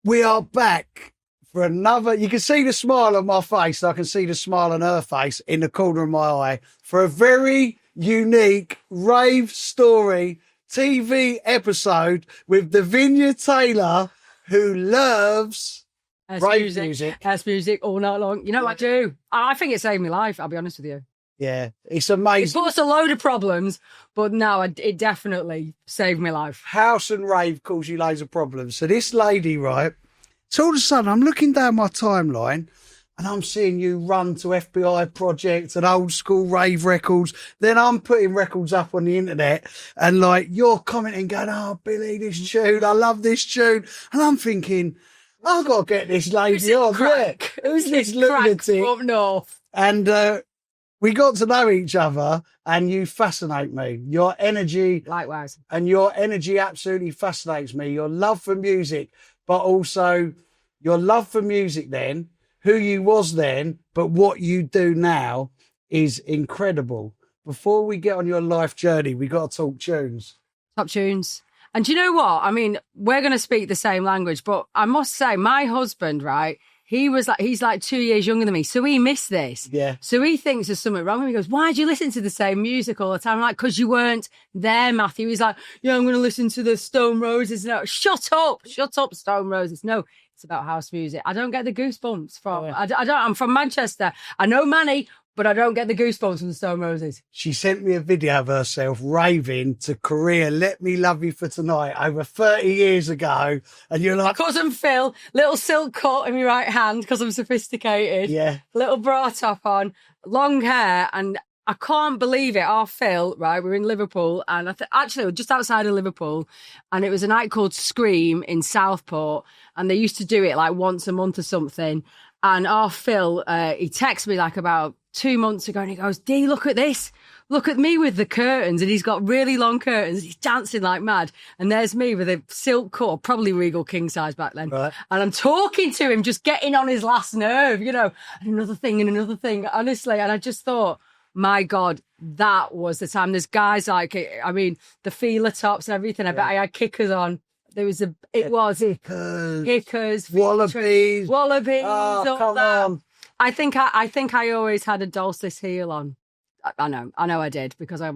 We are back for another. You can see the smile on my face. I can see the smile on her face in the corner of my eye for a very unique Rave Story TV episode with Davinia Taylor, who loves rave music. House music all night long. You know what I do? I think it saved my life, I'll be honest with you. Yeah, it's amazing. It brought us a load of problems, but no, it definitely saved my life. House and rave cause you loads of problems. So this lady, right, so all of a sudden I'm looking down my timeline and I'm seeing you run to FBI projects and old school rave records. Then I'm putting records up on the internet and like you're commenting going, oh, Billy, this tune, I love this tune. And I'm thinking, I've got to get this lady on. Crack? Yeah. Who's this lunatic? Up north. And we got to know each other and you fascinate me. Your energy. Likewise. And your energy absolutely fascinates me. Your love for music, but also your love for music then, who you was then, but what you do now is incredible. Before we get on your life journey, we got to talk tunes. Top tunes. And do you know what? I mean, we're going to speak the same language, but I must say my husband, right, he's like 2 years younger than me. So he missed this. Yeah. So he thinks there's something wrong with me. He goes, why do you listen to the same music all the time? I'm like, because you weren't there, Matthew. He's like, yeah, I'm going to listen to the Stone Roses. No, shut up, Stone Roses. No, it's about house music. I don't get the goosebumps from, I don't, I'm from Manchester. I know Manny, but I don't get the goosebumps from the Stone Roses. She sent me a video of herself raving to Korea, Let Me Love You for Tonight, over 30 years ago. And you're like... Cousin Phil, little silk cut in my right hand because I'm sophisticated. Yeah. Little bra top on, long hair, and I can't believe it. Our Phil, right, we're in Liverpool, and actually just outside of Liverpool, and it was a night called Scream in Southport, and they used to do it like once a month or something. And our Phil, he texted me like about 2 months ago and he goes, Dee, look at this. Look at me with the curtains. And he's got really long curtains. He's dancing like mad. And there's me with a silk cut, probably Regal king size back then. Right. And I'm talking to him, just getting on his last nerve, you know, and another thing, honestly. And I just thought, my God, that was the time. There's guys like, I mean, the feeler tops and everything. I bet I had kickers on. There was kickers, wallabies. Oh, come on. I think I always had a Dulcis heel on. I know I did because I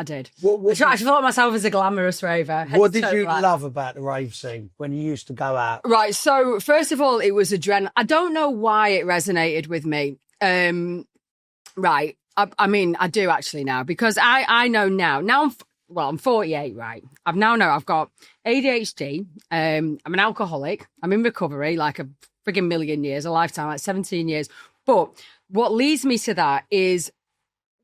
did. I thought of myself as a glamorous raver. What did you love about the rave scene when you used to go out? Right. So first of all, it was adrenaline. I don't know why it resonated with me. Right. I mean, I do actually now because I know now. Now I'm 48, right? I've got ADHD. I'm an alcoholic. I'm in recovery, like a frigging million years, a lifetime, like 17 years. But what leads me to that is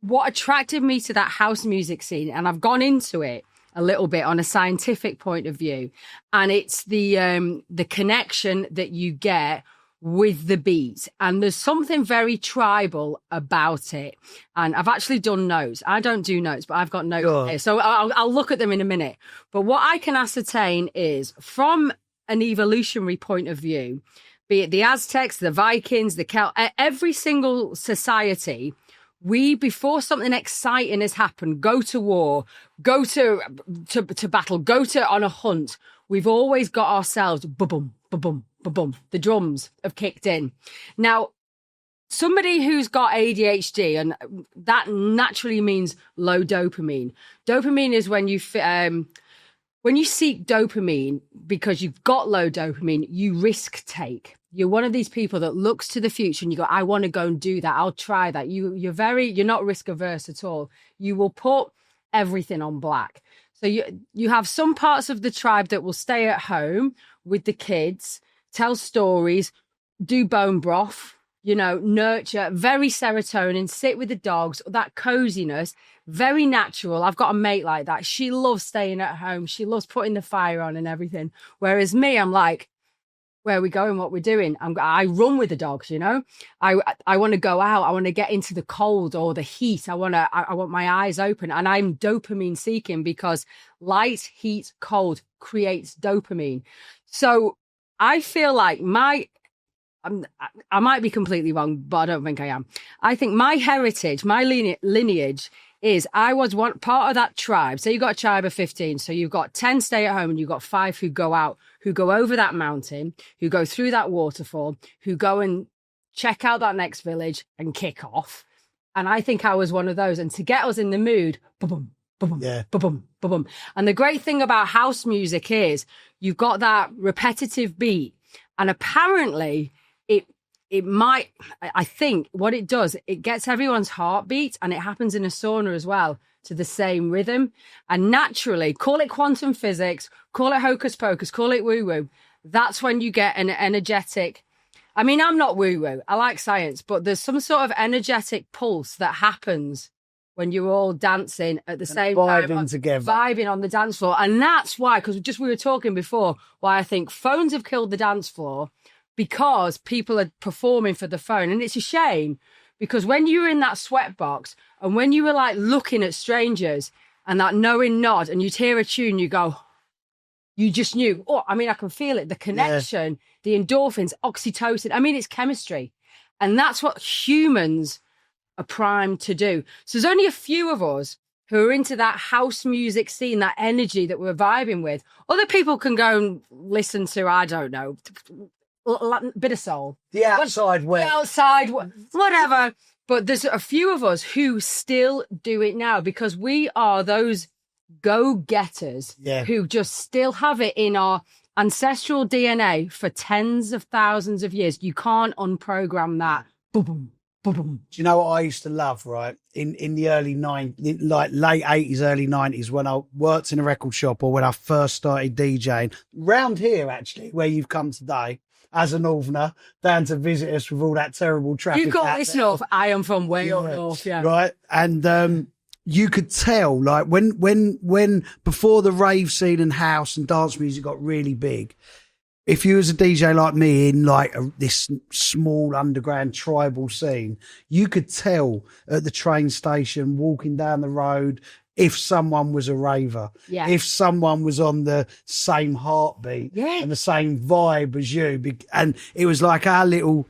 what attracted me to that house music scene. And I've gone into it a little bit on a scientific point of view. And it's the connection that you get with the beat. And there's something very tribal about it. And I've actually done notes. I don't do notes, but I've got notes here. So I'll look at them in a minute. But what I can ascertain is from an evolutionary point of view, be it the Aztecs, the Vikings, the Celts, every single society, we, before something exciting has happened, go to war, go to battle, go on a hunt. We've always got ourselves, ba-boom, ba-boom, ba-boom. The drums have kicked in. Now, somebody who's got ADHD, and that naturally means low dopamine. Dopamine is when you seek dopamine because you've got low dopamine, you risk take. You're one of these people that looks to the future and you go, I want to go and do that. I'll try that. You're not risk averse at all. You will put everything on black. So you have some parts of the tribe that will stay at home with the kids, tell stories, do bone broth, nurture, very serotonin, sit with the dogs, that coziness, very natural. I've got a mate like that. She loves staying at home. She loves putting the fire on and everything. Whereas me, I'm like, where are we going, what we're doing? I run with the dogs, I want to go out. I want to get into the cold or the heat. I want my eyes open, and I'm dopamine seeking because light, heat, cold creates dopamine. So I feel like I might be completely wrong, but I don't think I am. I think my heritage, my lineage is I was one part of that tribe. So you've got a tribe of 15. So you've got 10 stay at home and you've got 5 who go out, who go over that mountain, who go through that waterfall, who go and check out that next village and kick off. And I think I was one of those. And to get us in the mood, boom, boom, Yeah. boom, boom. And the great thing about house music is you've got that repetitive beat. And apparently it might, I think what it does, it gets everyone's heartbeat, and it happens in a sauna as well to the same rhythm. And naturally, call it quantum physics, call it hocus pocus, call it woo woo. That's when you get an energetic, I mean, I'm not woo woo, I like science, but there's some sort of energetic pulse that happens when you're all dancing at the same time. Vibing together. Vibing on the dance floor. And that's why, because we were talking before, why I think phones have killed the dance floor, because people are performing for the phone. And it's a shame, because when you were in that Sweatbox and when you were like looking at strangers and that knowing nod and you'd hear a tune, you go, you just knew, oh, I mean, I can feel it. The connection, the endorphins, oxytocin. I mean, it's chemistry. And that's what humans are primed to do. So there's only a few of us who are into that house music scene, that energy that we're vibing with. Other people can go and listen to, I don't know, bit of soul. The outside way. The outside, whatever. But there's a few of us who still do it now, because we are those go-getters who just still have it in our ancestral DNA for tens of thousands of years. You can't unprogram that. Boom, boom, boom. Do you know what I used to love, right? In the early like late 80s, early 90s, when I worked in a record shop, or when I first started DJing, round here, actually, where you've come today, as a northerner, down to visit us with all that terrible traffic. You call this north, I am from way up north, Right? And you could tell, like, when before the rave scene and house and dance music got really big, if you was a DJ like me in like this small underground tribal scene, you could tell at the train station, walking down the road, if someone was a raver, if someone was on the same heartbeat and the same vibe as you. And it was like our little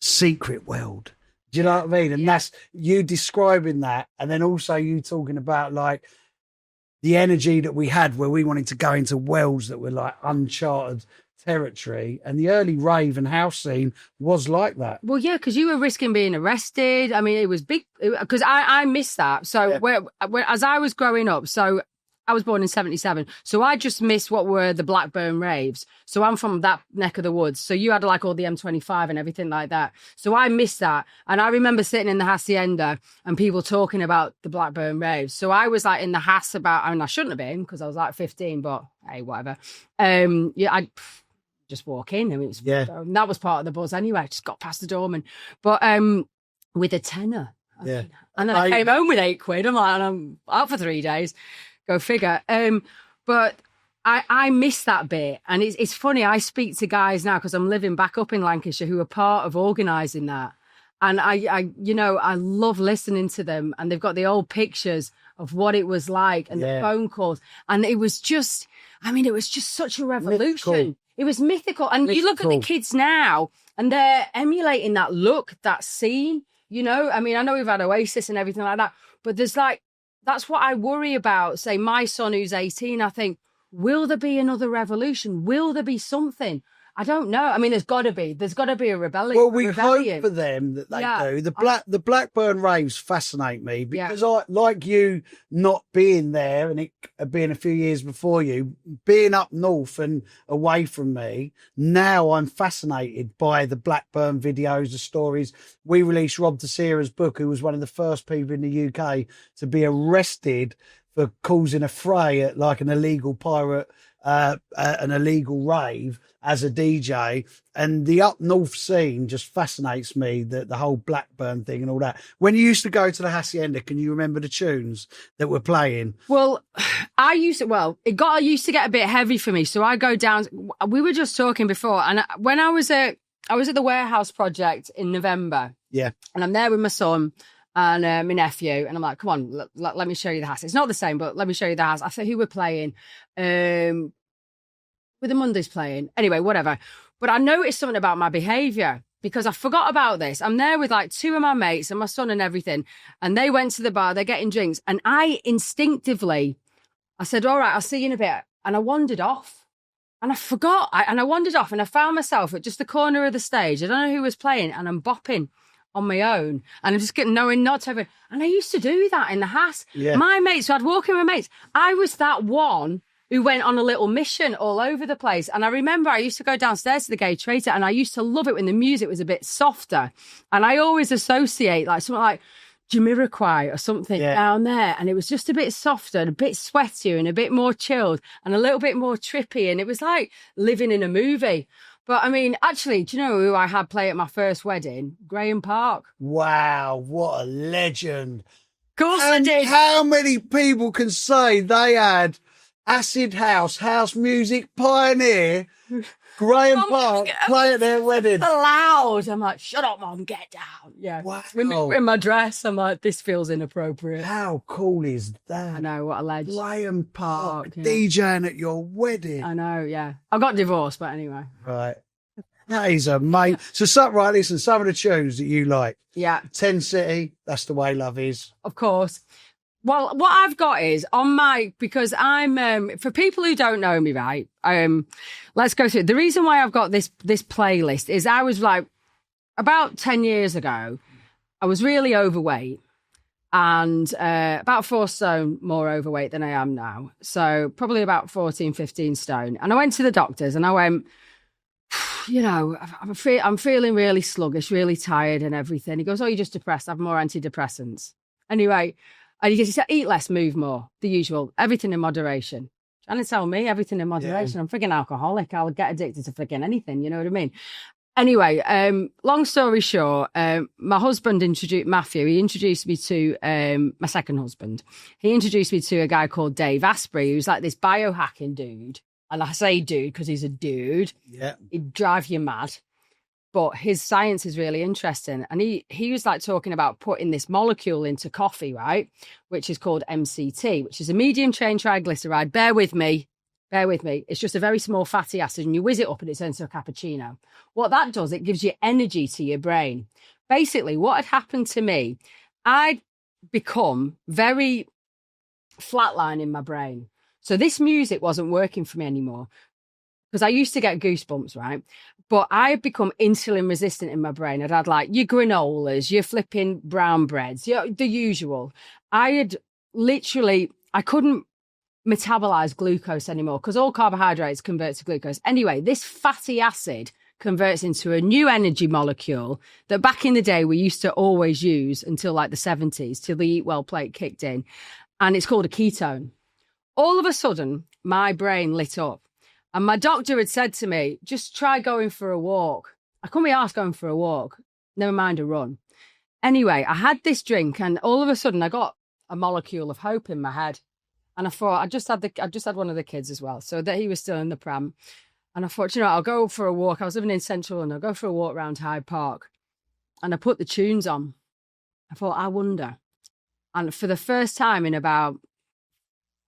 secret world. Do you know what I mean? And that's you describing that. And then also you talking about like the energy that we had where we wanted to go into worlds that were like uncharted territory. And the early rave and house scene was like that. Well, yeah, because you were risking being arrested. I mean, it was big, because I missed that. So where, as I was growing up, so I was born in 77. So I just missed what were the Blackburn raves. So I'm from that neck of the woods. So you had like all the M25 and everything like that. So I missed that. And I remember sitting in the Hacienda and people talking about the Blackburn raves. So I was like in the Hass about, I mean, I shouldn't have been because I was like 15, but hey, whatever. I just walk in. I mean, that was part of the buzz anyway. I just got past the doorman. But with a tenner. Yeah. And then I came home with £8. I'm like, and I'm out for 3 days. Go figure. But I miss that bit. And it's funny, I speak to guys now because I'm living back up in Lancashire who are part of organising that. And I love listening to them. And they've got the old pictures of what it was like and the phone calls. And it was just, it was just such a revolution. Mythical. It was mythical. And you look at the kids now and they're emulating that look, that scene, I know we've had Oasis and everything like that, but there's like, that's what I worry about. Say my son who's 18, I think, will there be another revolution? Will there be something? I don't know. I mean, there's got to be a rebellion. Well, we hope for them that they do. The Blackburn raves fascinate me because I, like you, not being there and it being a few years before you, being up north and away from me, now I'm fascinated by the Blackburn videos, the stories. We released Rob Tessera's book, who was one of the first people in the UK to be arrested for causing a fray at like an illegal pirate, an illegal rave as a DJ. And the up north scene just fascinates me, the whole Blackburn thing and all that. When you used to go to the Hacienda, can you remember the tunes that were playing? Well, it used to get a bit heavy for me. So I go down, we were just talking before, and when I was at the Warehouse Project in November. Yeah. And I'm there with my son and my nephew, and I'm like, come on, let me show you the house. It's not the same, but let me show you the house. I thought, who were playing? With the Mondays playing. Anyway, whatever. But I noticed something about my behaviour. because I forgot about this. I'm there with like 2 of my mates and my son and everything. And they went to the bar, they're getting drinks. And I instinctively, I said, all right, I'll see you in a bit. And I wandered off. And I forgot. And I wandered off and I found myself at just the corner of the stage. I don't know who was playing. And I'm bopping on my own. And I'm just getting knowing not to. And I used to do that in the house. Yeah. My mates, so I'd walk in with my mates. I was that one who went on a little mission all over the place. And I remember I used to go downstairs to the gay trader and I used to love it when the music was a bit softer. And I always associate like something like Jamiroquai or something down there. And it was just a bit softer and a bit sweatier and a bit more chilled and a little bit more trippy. And it was like living in a movie. But I mean, actually, do you know who I had play at my first wedding? Graham Park. Wow, what a legend. Of course I did. How many people can say they had acid house music pioneer, Graham Park play at their wedding? Loud. I'm like, shut up, Mum, get down. Yeah. Wow. In my dress, I'm like, this feels inappropriate. How cool is that? I know, what a legend. Graham Park yeah. DJing at your wedding. I know, yeah. I got divorced, but anyway. Right. That is amazing. So, listen, some of the tunes that you like. Yeah. 10 City, That's the Way Love Is. Of course. Well, what I've got is on my, because I'm, for people who don't know me, right, let's go through it. The reason why I've got this playlist is I was like, about 10 years ago, I was really overweight and about 4 stone more overweight than I am now. So probably about 14, 15 stone. And I went to the doctors and I went, you know, I'm feeling really sluggish, really tired and everything. He goes, oh, you're just depressed. Have more antidepressants. Anyway, and he said, eat less, move more, the usual, everything in moderation. And they tell me everything in moderation. Yeah. I'm freaking alcoholic. I'll get addicted to freaking anything. You know what I mean? Anyway, long story short, my husband Matthew, he introduced me to my second husband. He introduced me to a guy called Dave Asprey, who's like this biohacking dude. And I say dude because he's a dude. Yeah. He'd drive you mad. But his science is really interesting. And he was like talking about putting this molecule into coffee, right? Which is called MCT, which is a medium chain triglyceride. Bear with me. It's just a very small fatty acid and you whiz it up and it turns into a cappuccino. What that does, it gives you energy to your brain. Basically, what had happened to me, I'd become very flatline in my brain. So this music wasn't working for me anymore because I used to get goosebumps, right? But I had become insulin resistant in my brain. I'd had like your granolas, your flipping brown breads, the usual. I couldn't metabolize glucose anymore because all carbohydrates convert to glucose. Anyway, this fatty acid converts into a new energy molecule that back in the day we used to always use until like the 70s, till the Eat Well plate kicked in. And it's called a ketone. All of a sudden, my brain lit up. And my doctor had said to me, just try going for a walk. I couldn't be asked going for a walk, never mind a run. Anyway, I had this drink and all of a sudden I got a molecule of hope in my head. And I thought, I just had one of the kids as well. So that he was still in the pram. And I thought, I'll go for a walk. I was living in Central and I'll go for a walk around Hyde Park. And I put the tunes on. I thought, I wonder. And for the first time in about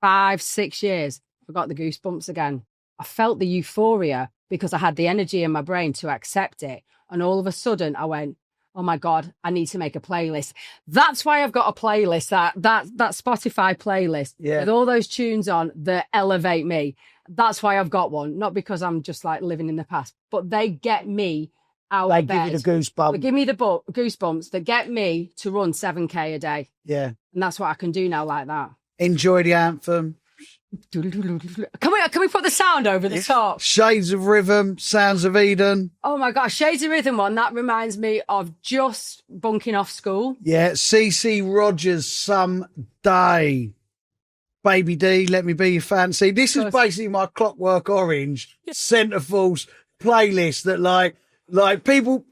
5-6 years, I got the goosebumps again. I felt the euphoria because I had the energy in my brain to accept it. And all of a sudden I went, oh my God, I need to make a playlist. That's why I've got a playlist, that Spotify playlist with all those tunes on that elevate me. That's why I've got one. Not because I'm just like living in the past, but they get me out of bed. They give you the goosebumps. They give me the goosebumps that get me to run 7K a day. Yeah. And that's what I can do now like that. Enjoy the anthem. Can we put the sound over the top? Shades of Rhythm, Sounds of Eden. Oh my gosh, Shades of Rhythm one, that reminds me of just bunking off school. Yeah, CC Rogers, Someday. Baby D, Let Me Be Your Fancy. This is basically my Clockwork Orange Centerfolds playlist that like people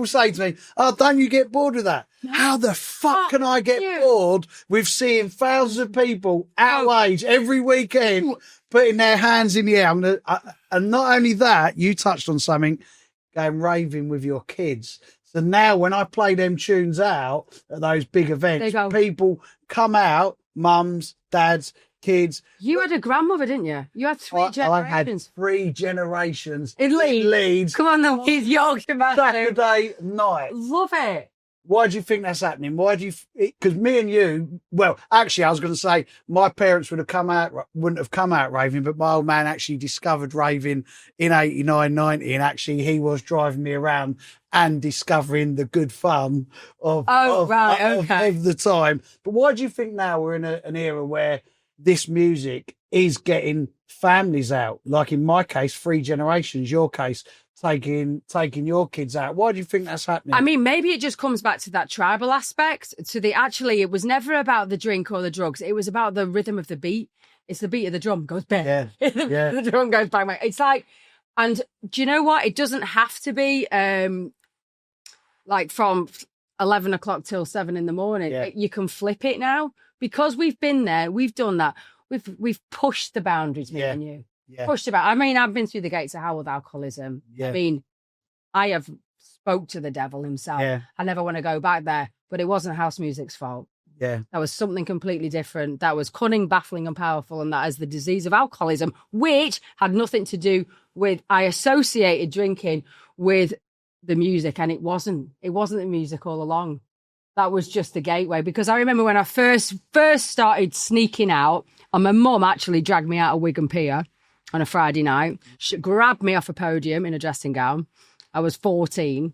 say to me, oh, don't you get bored of that? How the fuck can I get bored with seeing thousands of people our age every weekend putting their hands in the air? And not only that, you touched on something, going raving with your kids. So now when I play them tunes out at those big events, people come out, mums, dads, kids. You had a grandmother, didn't you? You had three generations. I had 3 generations in Leeds. Come on, the Leeds Yorkshire Master. Saturday night. Love it. Why do you think that's happening? Why do you? Because me and you. Well, actually, I was going to say my parents wouldn't have come out raving, but my old man actually discovered raving in 89, 90, and actually he was driving me around and discovering the good fun of the time. But why do you think now we're in an era where this music is getting families out? Like in my case, 3 generations. Your case, taking your kids out. Why do you think that's happening? I mean, maybe it just comes back to that tribal aspect. It was never about the drink or the drugs. It was about the rhythm of the beat. It's the beat of the drum goes bang. Yeah. The drum goes bang, bang. It's like, and do you know what? It doesn't have to be like from 11 o'clock till 7 in the morning. Yeah. You can flip it now because we've been there. We've done that. We've pushed the boundaries, me and you. Yeah. Pushed about. I mean, I've been through the gates of hell with alcoholism. Yeah. I mean, I have spoke to the devil himself. Yeah. I never want to go back there, but it wasn't house music's fault. Yeah. That was something completely different. That was cunning, baffling, and powerful, and that is the disease of alcoholism, which had nothing to do with. I associated drinking with the music, and it wasn't. It wasn't the music all along. That was just the gateway. Because I remember when I first started sneaking out, and my mum actually dragged me out of Wigan Pier on a Friday night. She grabbed me off a podium in a dressing gown. I was 14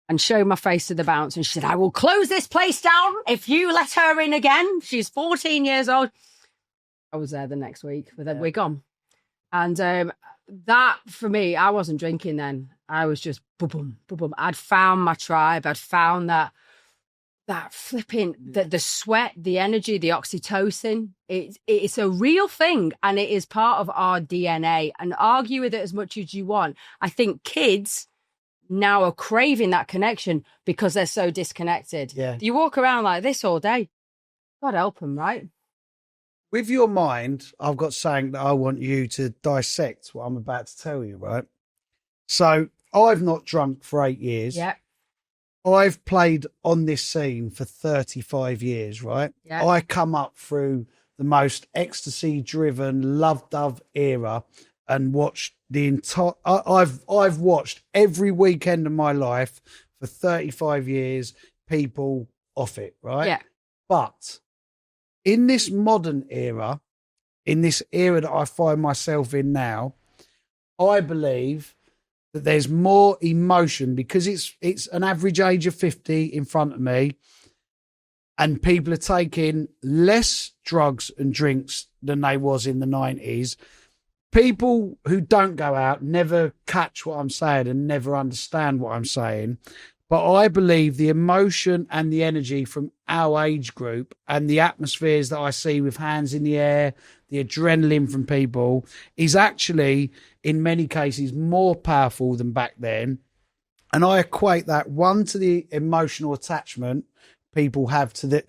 and showed my face to the bouncer. And she said, I will close this place down if you let her in again. She's 14 years old. I was there the next week with a wig on. And that, for me, I wasn't drinking then. I was just boom, boom, boom. I'd found my tribe. I'd found that flipping, the sweat, the energy, the oxytocin, it's a real thing, and it is part of our DNA. And argue with it as much as you want. I think kids now are craving that connection because they're so disconnected. Yeah. You walk around like this all day. God help them, right? With your mind, I've got something that I want you to dissect what I'm about to tell you, right? So I've not drunk for 8 years. Yeah. I've played on this scene for 35 years, right? Yeah. I come up through the most ecstasy-driven, love-dove era and watched the entire... I've watched every weekend of my life for 35 years, people off it, right? Yeah. But in this modern era, in this era that I find myself in now, I believe that there's more emotion because it's an average age of 50 in front of me, and people are taking less drugs and drinks than they was in the 90s. People who don't go out never catch what I'm saying and never understand what I'm saying. But I believe the emotion and the energy from our age group and the atmospheres that I see with hands in the air, the adrenaline from people is actually, in many cases, more powerful than back then. And I equate that, one, to the emotional attachment people have to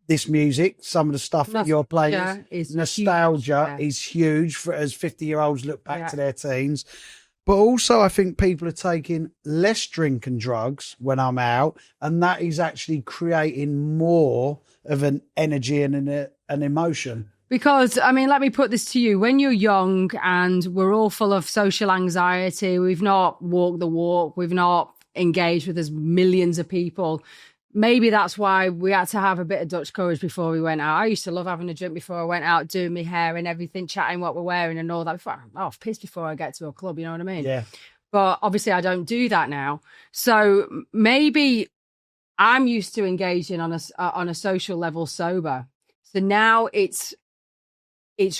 this music. Some of the stuff that you're playing, is nostalgia is huge for as 50-year-olds look back to their teens. But also, I think people are taking less drink and drugs when I'm out, and that is actually creating more of an energy and an emotion. Because, I mean, let me put this to you. When you're young and we're all full of social anxiety, we've not walked the walk, we've not engaged with as millions of people, maybe that's why we had to have a bit of Dutch courage before we went out. I used to love having a drink before I went out, doing my hair and everything, chatting what we're wearing and all that. Before I'm off pissed before I get to a club, you know what I mean? Yeah. But obviously I don't do that now. So maybe I'm used to engaging on a social level sober. So now it's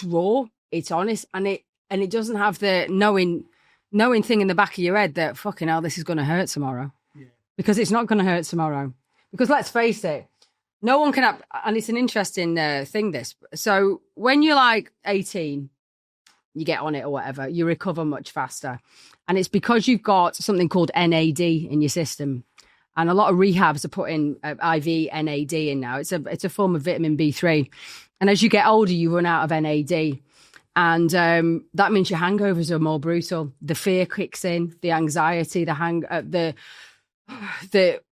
raw, it's honest, and it doesn't have the knowing thing in the back of your head that fucking hell, this is going to hurt tomorrow. Yeah. Because it's not going to hurt tomorrow. Because let's face it, no one can and it's an interesting thing, this. So when you're like 18, you get on it or whatever, you recover much faster. And it's because you've got something called NAD in your system. And a lot of rehabs are putting IV NAD in now. It's a form of vitamin B3. And as you get older, you run out of NAD. And that means your hangovers are more brutal. The fear kicks in, the anxiety,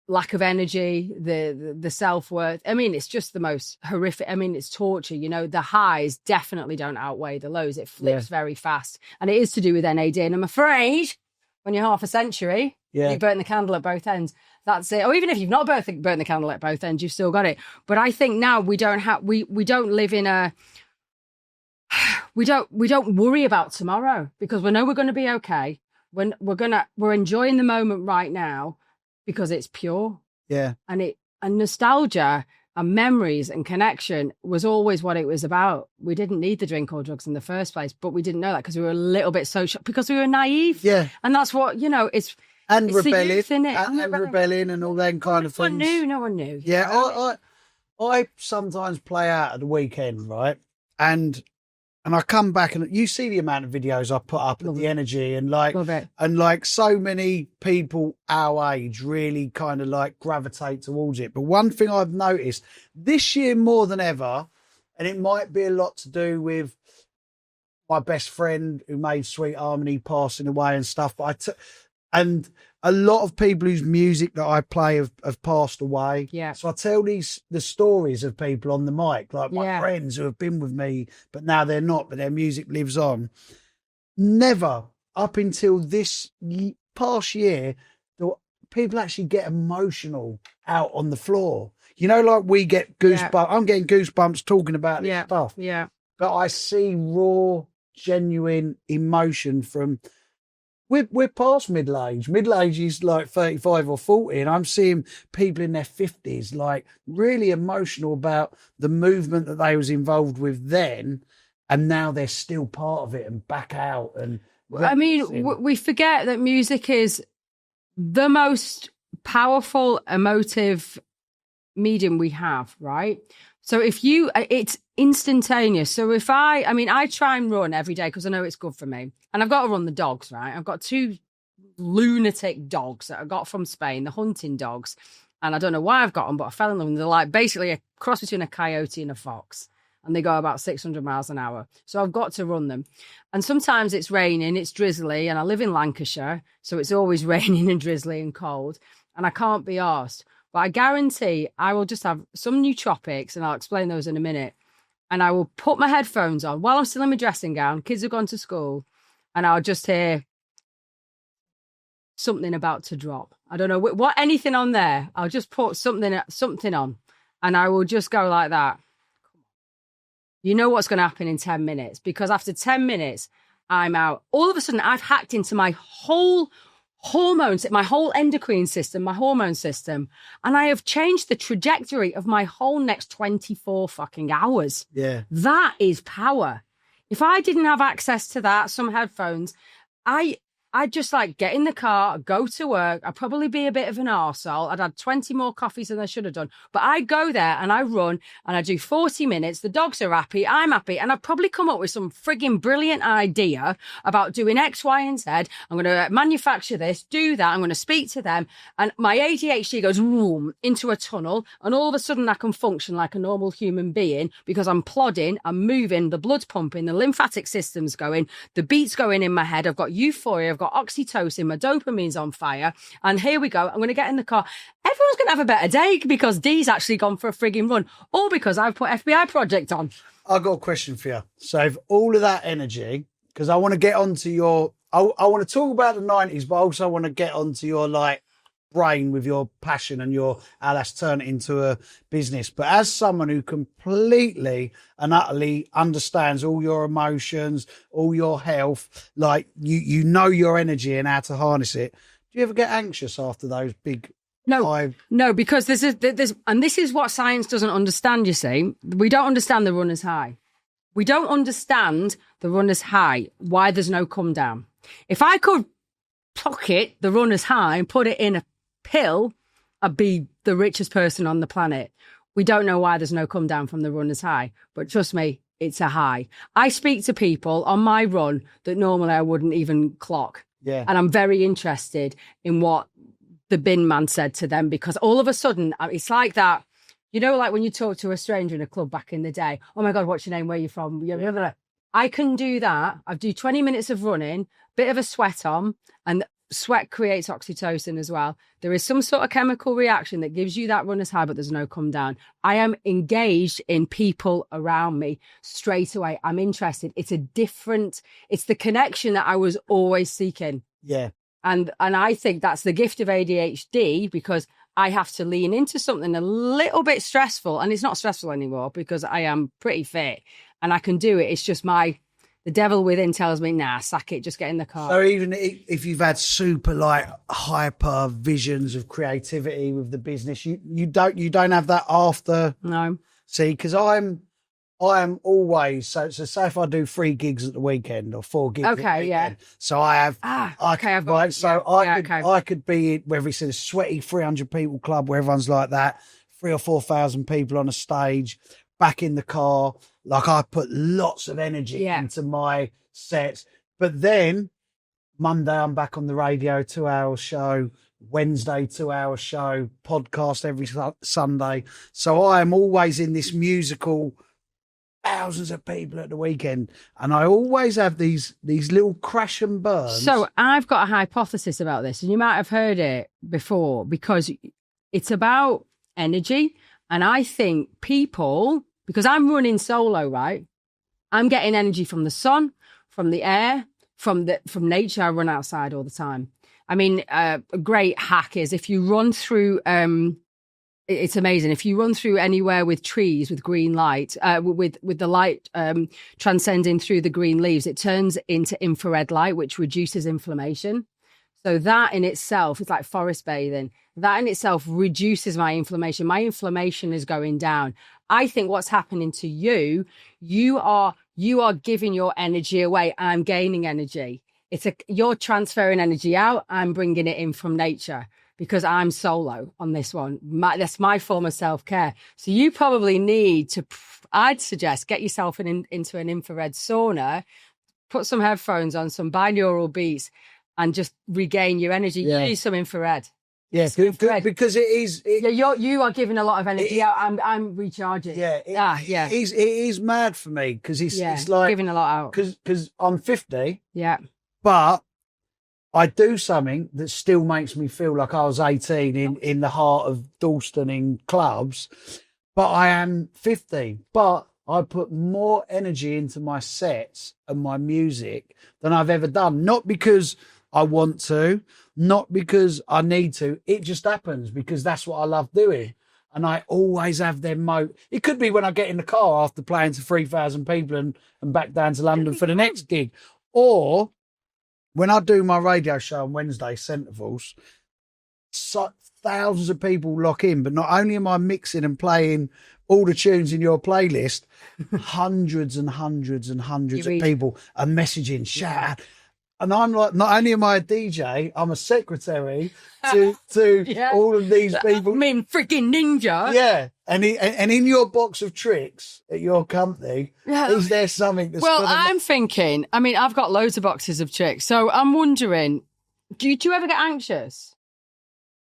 lack of energy, the self-worth. I mean, it's just the most horrific. I mean, it's torture. You know, the highs definitely don't outweigh the lows. It flips very fast. And it is to do with NAD. And I'm afraid when you're half a century, you burn the candle at both ends. That's it. Or even if you've not burnt the candle at both ends, you've still got it. But I think now we don't live in a, we don't worry about tomorrow because we know we're going to be okay. When we're enjoying the moment right now because it's pure. Yeah. And nostalgia and memories and connection was always what it was about. We didn't need the drink or drugs in the first place, but we didn't know that because we were a little bit social, because we were naive. Yeah. And that's what, you know, it's rebellion, youth, and rebellion and all them kind of things. No one knew. Yeah. I sometimes play out at the weekend, right? And I come back and you see the amount of videos I put up and the energy and like so many people our age really kind of like gravitate towards it. But one thing I've noticed this year more than ever, and it might be a lot to do with my best friend who made Sweet Harmony passing away and stuff, but and a lot of people whose music that I play have passed away. Yeah. So I tell the stories of people on the mic, like my friends who have been with me, but now they're not, but their music lives on. Never up until this past year do people actually get emotional out on the floor. You know, like we get goosebumps. Yeah. I'm getting goosebumps talking about this stuff. Yeah. But I see raw, genuine emotion from... We're past middle age. Middle age is like 35 or 40, and I'm seeing people in their 50s like really emotional about the movement that they was involved with then, and now they're still part of it and back out. And I mean, we forget that music is the most powerful emotive medium we have, right? So it's instantaneous. So I try and run every day because I know it's good for me. And I've got to run the dogs, right? I've got 2 lunatic dogs that I got from Spain, the hunting dogs. And I don't know why I've got them, but I fell in love with them. They're like basically a cross between a coyote and a fox. And they go about 600 miles an hour. So I've got to run them. And sometimes it's raining, it's drizzly, and I live in Lancashire. So it's always raining and drizzly and cold. And I can't be arsed. But I guarantee I will just have some nootropics, and I'll explain those in a minute. And I will put my headphones on while I'm still in my dressing gown. Kids have gone to school, and I'll just hear something about to drop. I don't know anything on there. I'll just put something on, and I will just go like that. You know what's going to happen in 10 minutes, because after 10 minutes, I'm out. All of a sudden, I've hacked into my whole hormones, my whole endocrine system, my hormone system, and I have changed the trajectory of my whole next 24 fucking hours. Yeah. That is power. If I didn't have access to that, some headphones, I'd just like get in the car, go to work. I'd probably be a bit of an arsehole. I'd had 20 more coffees than I should have done. But I go there and I run and I do 40 minutes. The dogs are happy. I'm happy. And I'd probably come up with some frigging brilliant idea about doing X, Y, and Z. I'm going to manufacture this, do that. I'm going to speak to them. And my ADHD goes boom, into a tunnel. And all of a sudden I can function like a normal human being because I'm plodding, I'm moving, the blood's pumping, the lymphatic system's going, the beat's going in my head. I've got euphoria. I've got oxytocin, my dopamine's on fire, and here we go. I'm going to get in the car. Everyone's going to have a better day because Dee's actually gone for a frigging run, or because I've put FBI Project on. I've got a question for you. So if all of that energy, because I want to get onto your, I want to talk about the 90s, but I also want to get onto your like brain with your passion and your how that's turned it into a business. But as someone who completely and utterly understands all your emotions, all your health, like you know your energy and how to harness it, do you ever get anxious after those big? No, because there's and this is what science doesn't understand. You see, we don't understand the runner's high. We don't understand the runner's high. Why there's no come down. If I could pocket the runner's high and put it in a pill, I'd be the richest person on the planet. We don't know why there's no come down from the runner's high, but trust me, it's a high. I speak to people on my run that normally I wouldn't even clock. Yeah. And I'm very interested in what the bin man said to them, because all of a sudden it's like that, you know, like when you talk to a stranger in a club back in the day, oh my God, what's your name? Where are you from? I can do that. I do 20 minutes of running, bit of a sweat on, and sweat creates oxytocin as well. There is some sort of chemical reaction that gives you that runner's high, but there's no come down. I am engaged in people around me straight away. I'm interested. It's the connection that I was always seeking. Yeah. And I think that's the gift of ADHD, because I have to lean into something a little bit stressful, and it's not stressful anymore because I am pretty fit and I can do it. It's just the devil within tells me, nah, sack it, just get in the car. So even if you've had super like hyper visions of creativity with the business, you don't have that after. No. See, because I am always so say if I do 3 gigs at the weekend or 4 gigs. Okay, at the weekend, yeah. So I have. I could be whether it's in a sweaty 300 people club where everyone's like that, 3,000 or 4,000 people on a stage, back in the car. Like I put lots of energy into my sets, but then Monday I'm back on the radio, 2-hour show. Wednesday 2-hour show, podcast every Sunday. So I am always in this musical. Thousands of people at the weekend, and I always have these little crash and burns. So I've got a hypothesis about this, and you might have heard it before, because it's about energy. And I think people, because I'm running solo, right? I'm getting energy from the sun, from the air, from nature. I run outside all the time. I mean, a great hack is if you run through. It's amazing. If you run through anywhere with trees, with green light, with the light transcending through the green leaves, it turns into infrared light, which reduces inflammation. So that in itself is like forest bathing. That in itself reduces my inflammation. My inflammation is going down. I think what's happening to you are giving your energy away. I'm gaining energy. You're transferring energy out. I'm bringing it in from nature. Because I'm solo on this one. That's my form of self-care. So you probably need to, I'd suggest, get yourself into an infrared sauna, put some headphones on, some binaural beats, and just regain your energy. Yeah. Use some infrared. Yeah, good, because it is. You are giving a lot of energy out. I'm recharging. Yeah, it is mad for me because it's like giving a lot out. Because I'm 50. Yeah, but I do something that still makes me feel like I was 18 in the heart of Dalston in clubs, but I am 50. But I put more energy into my sets and my music than I've ever done. Not because I want to, not because I need to. It just happens because that's what I love doing. And I always have them It could be when I get in the car after playing to 3,000 people and back down to London for the next gig. Or when I do my radio show on Wednesday, Centervals, thousands of people lock in, but not only am I mixing and playing all the tunes in your playlist, hundreds and hundreds and hundreds of people are messaging, shout out. And I'm like, not only am I a DJ, I'm a secretary to all of these people. I mean, freaking ninja. Yeah. And in your box of tricks at your company, is there something that's... Well, I'm thinking, I mean, I've got loads of boxes of tricks. So I'm wondering, do you ever get anxious?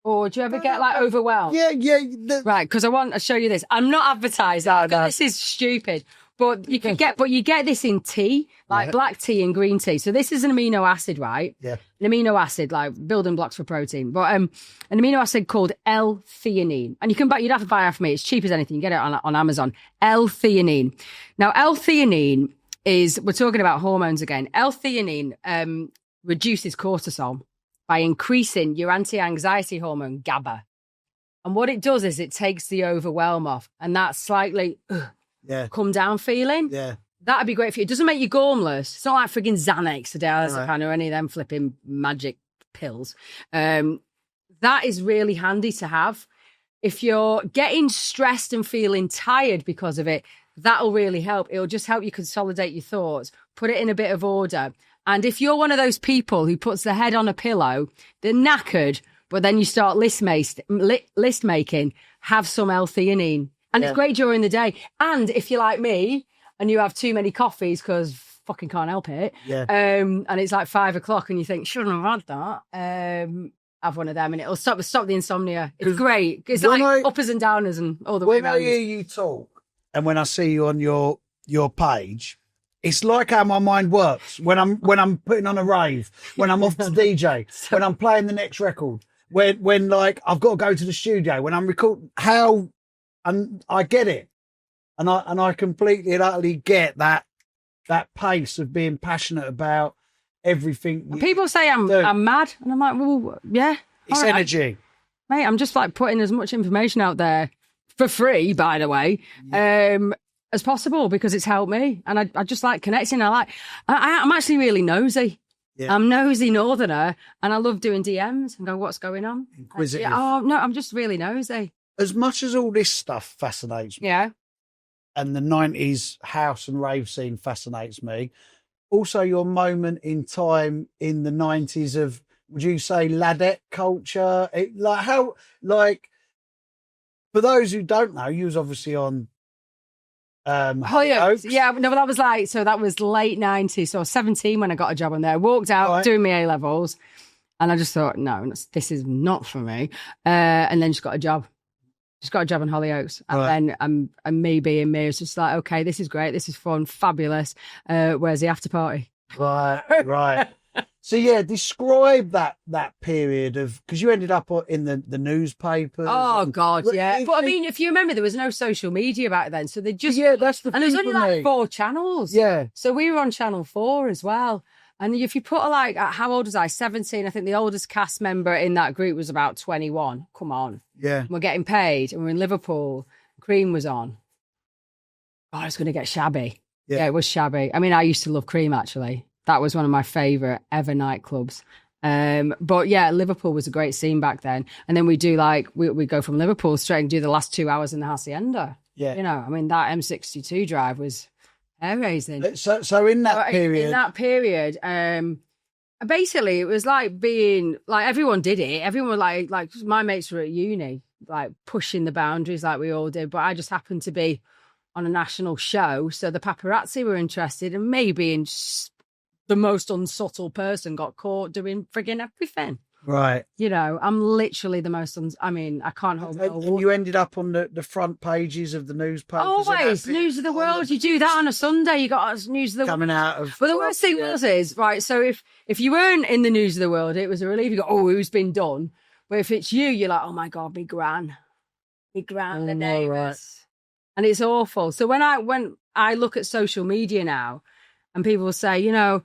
Or do you ever get like overwhelmed? Yeah. Right, because I want to show you this. I'm not advertising. No. This is stupid. But you get this in tea, like black tea and green tea. So this is an amino acid, right? Yeah. An amino acid, like building blocks for protein. But an amino acid called L-theanine. And you'd have to buy it from me. It's cheap as anything. You get it on Amazon. L-theanine. Now, L-theanine we're talking about hormones again. L-theanine reduces cortisol by increasing your anti-anxiety hormone, GABA. And what it does is it takes the overwhelm off. And that slightly... come down feeling. Yeah. That'd be great for you. It doesn't make you gormless. It's not like frigging Xanax or diazepam or any of them flipping magic pills. That is really handy to have. If you're getting stressed and feeling tired because of it, that'll really help. It'll just help you consolidate your thoughts, put it in a bit of order. And if you're one of those people who puts their head on a pillow, they're knackered, but then you start list making, have some L-theanine. And it's great during the day. And if you're like me and you have too many coffees because fucking can't help it, and it's like 5 o'clock and you think, shouldn't have had that, have one of them and it'll stop the insomnia. It's great. It's like uppers and downers and all the way around. When I hear you talk and when I see you on your page, It's like how my mind works when I'm putting on a rave, when I'm off to DJ, when I'm playing the next record, when like I've got to go to the studio, when I'm recording, and I get it. And I completely and utterly get that pace of being passionate about everything. People say I'm mad, and I'm like, well, yeah. It's energy. Mate, I'm just like putting as much information out there for free, by the way, as possible, because it's helped me. And I just like connecting. I'm actually really nosy. Yeah. I'm nosy northerner, and I love doing DMs and go, what's going on? Inquisitive. Oh, no, I'm just really nosy. As much as all this stuff fascinates me. Yeah. And the 90s house and rave scene fascinates me. Also, your moment in time in the 90s of, would you say, ladette culture? For those who don't know, you was obviously on Hollyoaks. Yeah, no, but that was late 90s. So I was 17 when I got a job on there. I walked out doing my A-levels, and I just thought, no, this is not for me. And then just got a job. Just got a job in Hollyoaks. And then and me being me, it's just like, okay, this is great. This is fun, fabulous. Where's the after party? Right. So yeah, describe that period of, because you ended up in the newspapers. Oh God, yeah. But I mean, if you remember, there was no social media back then, so they just that's the and there's only like 4 channels. Yeah. So we were on channel 4 as well. And if you put how old was I? 17. I think the oldest cast member in that group was about 21. Come on. Yeah. We're getting paid, and we're in Liverpool. Cream was on. Oh, it's going to get shabby. Yeah, it was shabby. I mean, I used to love Cream, actually. That was one of my favourite ever nightclubs. But yeah, Liverpool was a great scene back then. And then we do we go from Liverpool straight and do the last 2 hours in the Hacienda. Yeah. You know, I mean, that M62 drive was hair-raising. So in that period... In that period, basically, it was like being... Like, everyone did it. Everyone, like my mates were at uni, like, pushing the boundaries like we all did. But I just happened to be on a national show, so the paparazzi were interested, and me being the most unsubtle person got caught doing frigging everything. Right. You know, I'm literally the most... I can't hold it all. And you ended up on the front pages of the newspapers. Always. News of the world. You do that on a Sunday. You got News of the World. Coming out of... But the worst thing is, right, so if you weren't in the News of the World, it was a relief. You go, oh, who's been done? But if it's you're like, oh my God, me gran, the neighbours. Right. And it's awful. So when I look at social media now, and people say, you know,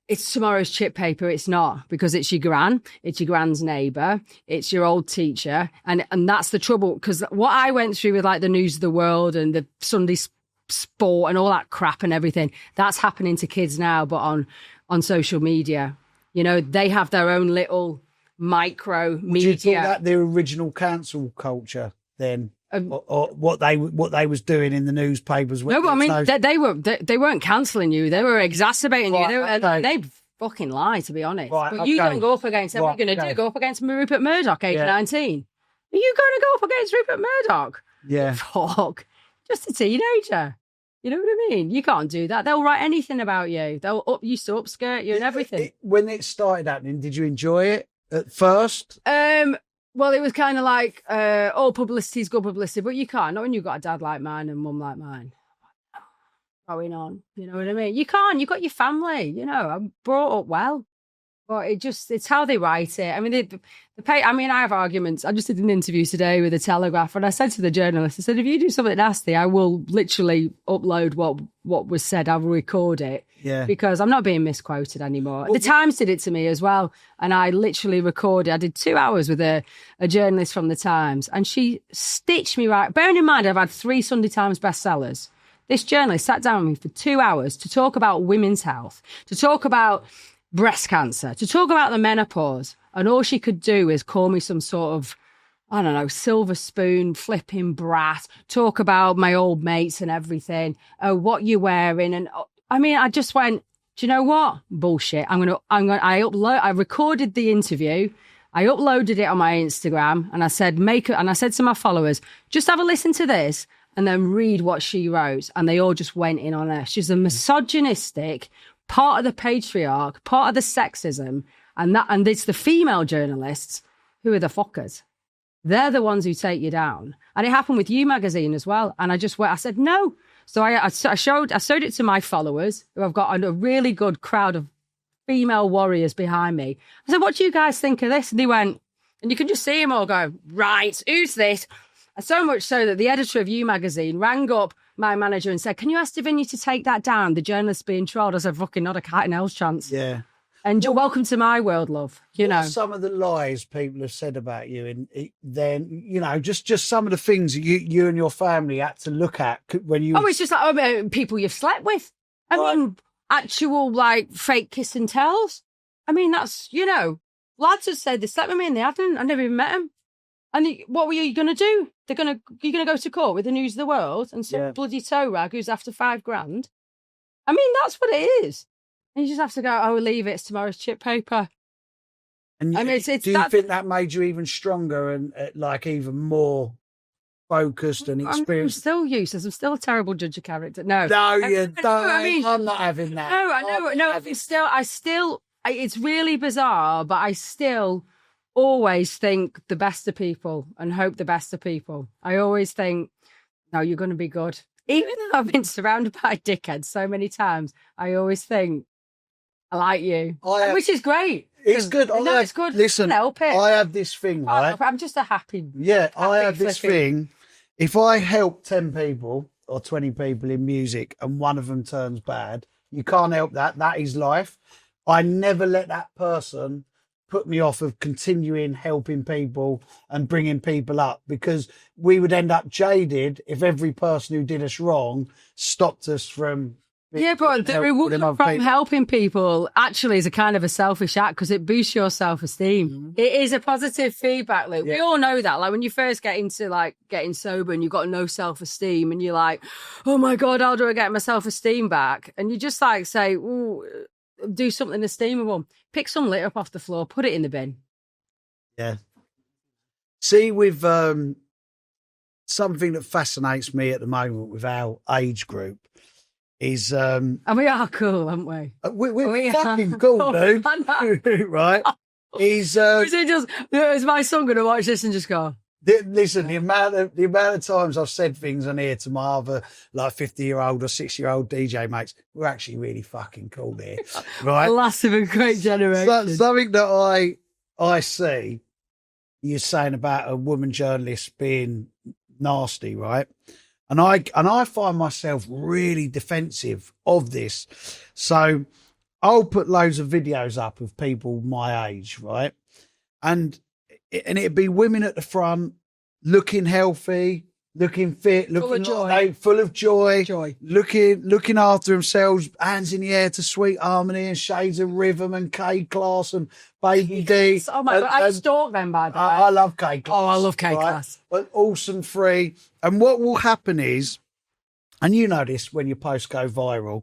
it's tomorrow's chip paper. It's not, because it's your gran, it's your gran's neighbour, it's your old teacher. And that's the trouble, because what I went through with like the News of the World and the Sunday Sport and all that crap and everything, that's happening to kids now, but on social media. You know, they have their own little micro media. Would you call that the original cancel culture then? Or what they was doing in the newspapers? No, but I mean, they weren't cancelling you; they were exacerbating you. They fucking lie, to be honest. Right, but you don't go up against them. What are you going to do? Go up against Rupert Murdoch, age 19? Are you going to go up against Rupert Murdoch? Yeah, fuck, just a teenager. You know what I mean? You can't do that. They'll write anything about you. They'll used to upskirt you and everything. When it started happening, did you enjoy it at first? Well, it was kind of like, all publicity is good publicity, but you can't. Not when you've got a dad like mine and mum like mine. Going on, you know what I mean? You can't. You've got your family, you know. I'm brought up well. But it's how they write it. I mean, I have arguments. I just did an interview today with the Telegraph, and I said to the journalist, I said, if you do something nasty, I will literally upload what was said. I'll record it. Yeah. Because I'm not being misquoted anymore. Well, the Times did it to me as well. And I literally recorded, I did 2 hours with a journalist from the Times, and she stitched me right. Bearing in mind, I've had 3 Sunday Times bestsellers. This journalist sat down with me for 2 hours to talk about women's health, to talk about breast cancer, to talk about the menopause. And all she could do is call me some sort of, I don't know, silver spoon, flipping brat, talk about my old mates and everything. Oh, what you wearing? And I mean, I just went, do you know what? Bullshit. I recorded the interview. I uploaded it on my Instagram, and I said to my followers, just have a listen to this and then read what she wrote. And they all just went in on her. She's a misogynistic, part of the patriarch, part of the sexism, and it's the female journalists who are the fuckers. They're the ones who take you down. And it happened with You magazine as well. And I said, no. So I showed it to my followers, who I've got a really good crowd of female warriors behind me. I said, what do you guys think of this? And they went, and you can just see them all go, right, who's this? And so much so that the editor of You magazine rang up my manager and said, can you ask Davinia to take that down? The journalist's being trolled. I said, fucking not a cat in hell's chance. Yeah. And you're welcome to my world, love. You know, some of the lies people have said about you, and then just some of the things you and your family had to look at when you. Oh, it's just like people you've slept with. I mean, actual like fake kiss and tells. I mean, that's lads have said they slept with me and they haven't. I never even met them. And what were you going to do? You're going to go to court with the news of the world and some bloody toe rag who's after $5,000. I mean, that's what it is. And you just have to go, oh, leave it. It's tomorrow's chip paper. And do you think that made you even stronger and like even more focused and experienced? I'm still useless. I'm still a terrible judge of character. No, you don't. I'm not having that. No, I know. No, it's really bizarre, but I still always think the best of people and hope the best of people. I always think, no, you're going to be good. Even though I've been surrounded by dickheads so many times, I always think, I like you, which is great. It's good. It's good. Listen, I can't help it. I have this thing, right? I'm just a happy. Yeah, I have this thing. If I help 10 people or 20 people in music and one of them turns bad, you can't help that. That is life. I never let that person put me off of continuing helping people and bringing people up, because we would end up jaded if every person who did us wrong stopped us from. Yeah, but the reward from helping people actually is a kind of a selfish act, because it boosts your self-esteem. Mm-hmm. It is a positive feedback loop. Yeah. We all know that. Like when you first get into like getting sober and you've got no self-esteem and you're like, oh my God, how do I get my self-esteem back? And you just like say, ooh, do something esteemable. Pick some litter up off the floor, put it in the bin. Yeah. See, with something that fascinates me at the moment with our age group is and we are cool, aren't we? We're fucking cool, dude. Right? Is my son going to watch this and just go? Listen, the amount of times I've said things on here to my other like 50-year-old or 60-year-old DJ mates, we're actually really fucking cool here, right? The last of a great generation. Something that I see you're saying about a woman journalist being nasty, right? And I find myself really defensive of this. So I'll put loads of videos up of people my age, right? And it'd be women at the front, looking healthy, looking fit, looking full of joy, looking after themselves, hands in the air to Sweet Harmony and Shades of Rhythm and K-Class and Baby D. Oh my God, I stalk them, by the way. I love K-Class. Oh, I love K-Class. Right? But Awesome Free. And what will happen is, and you know this when your posts go viral,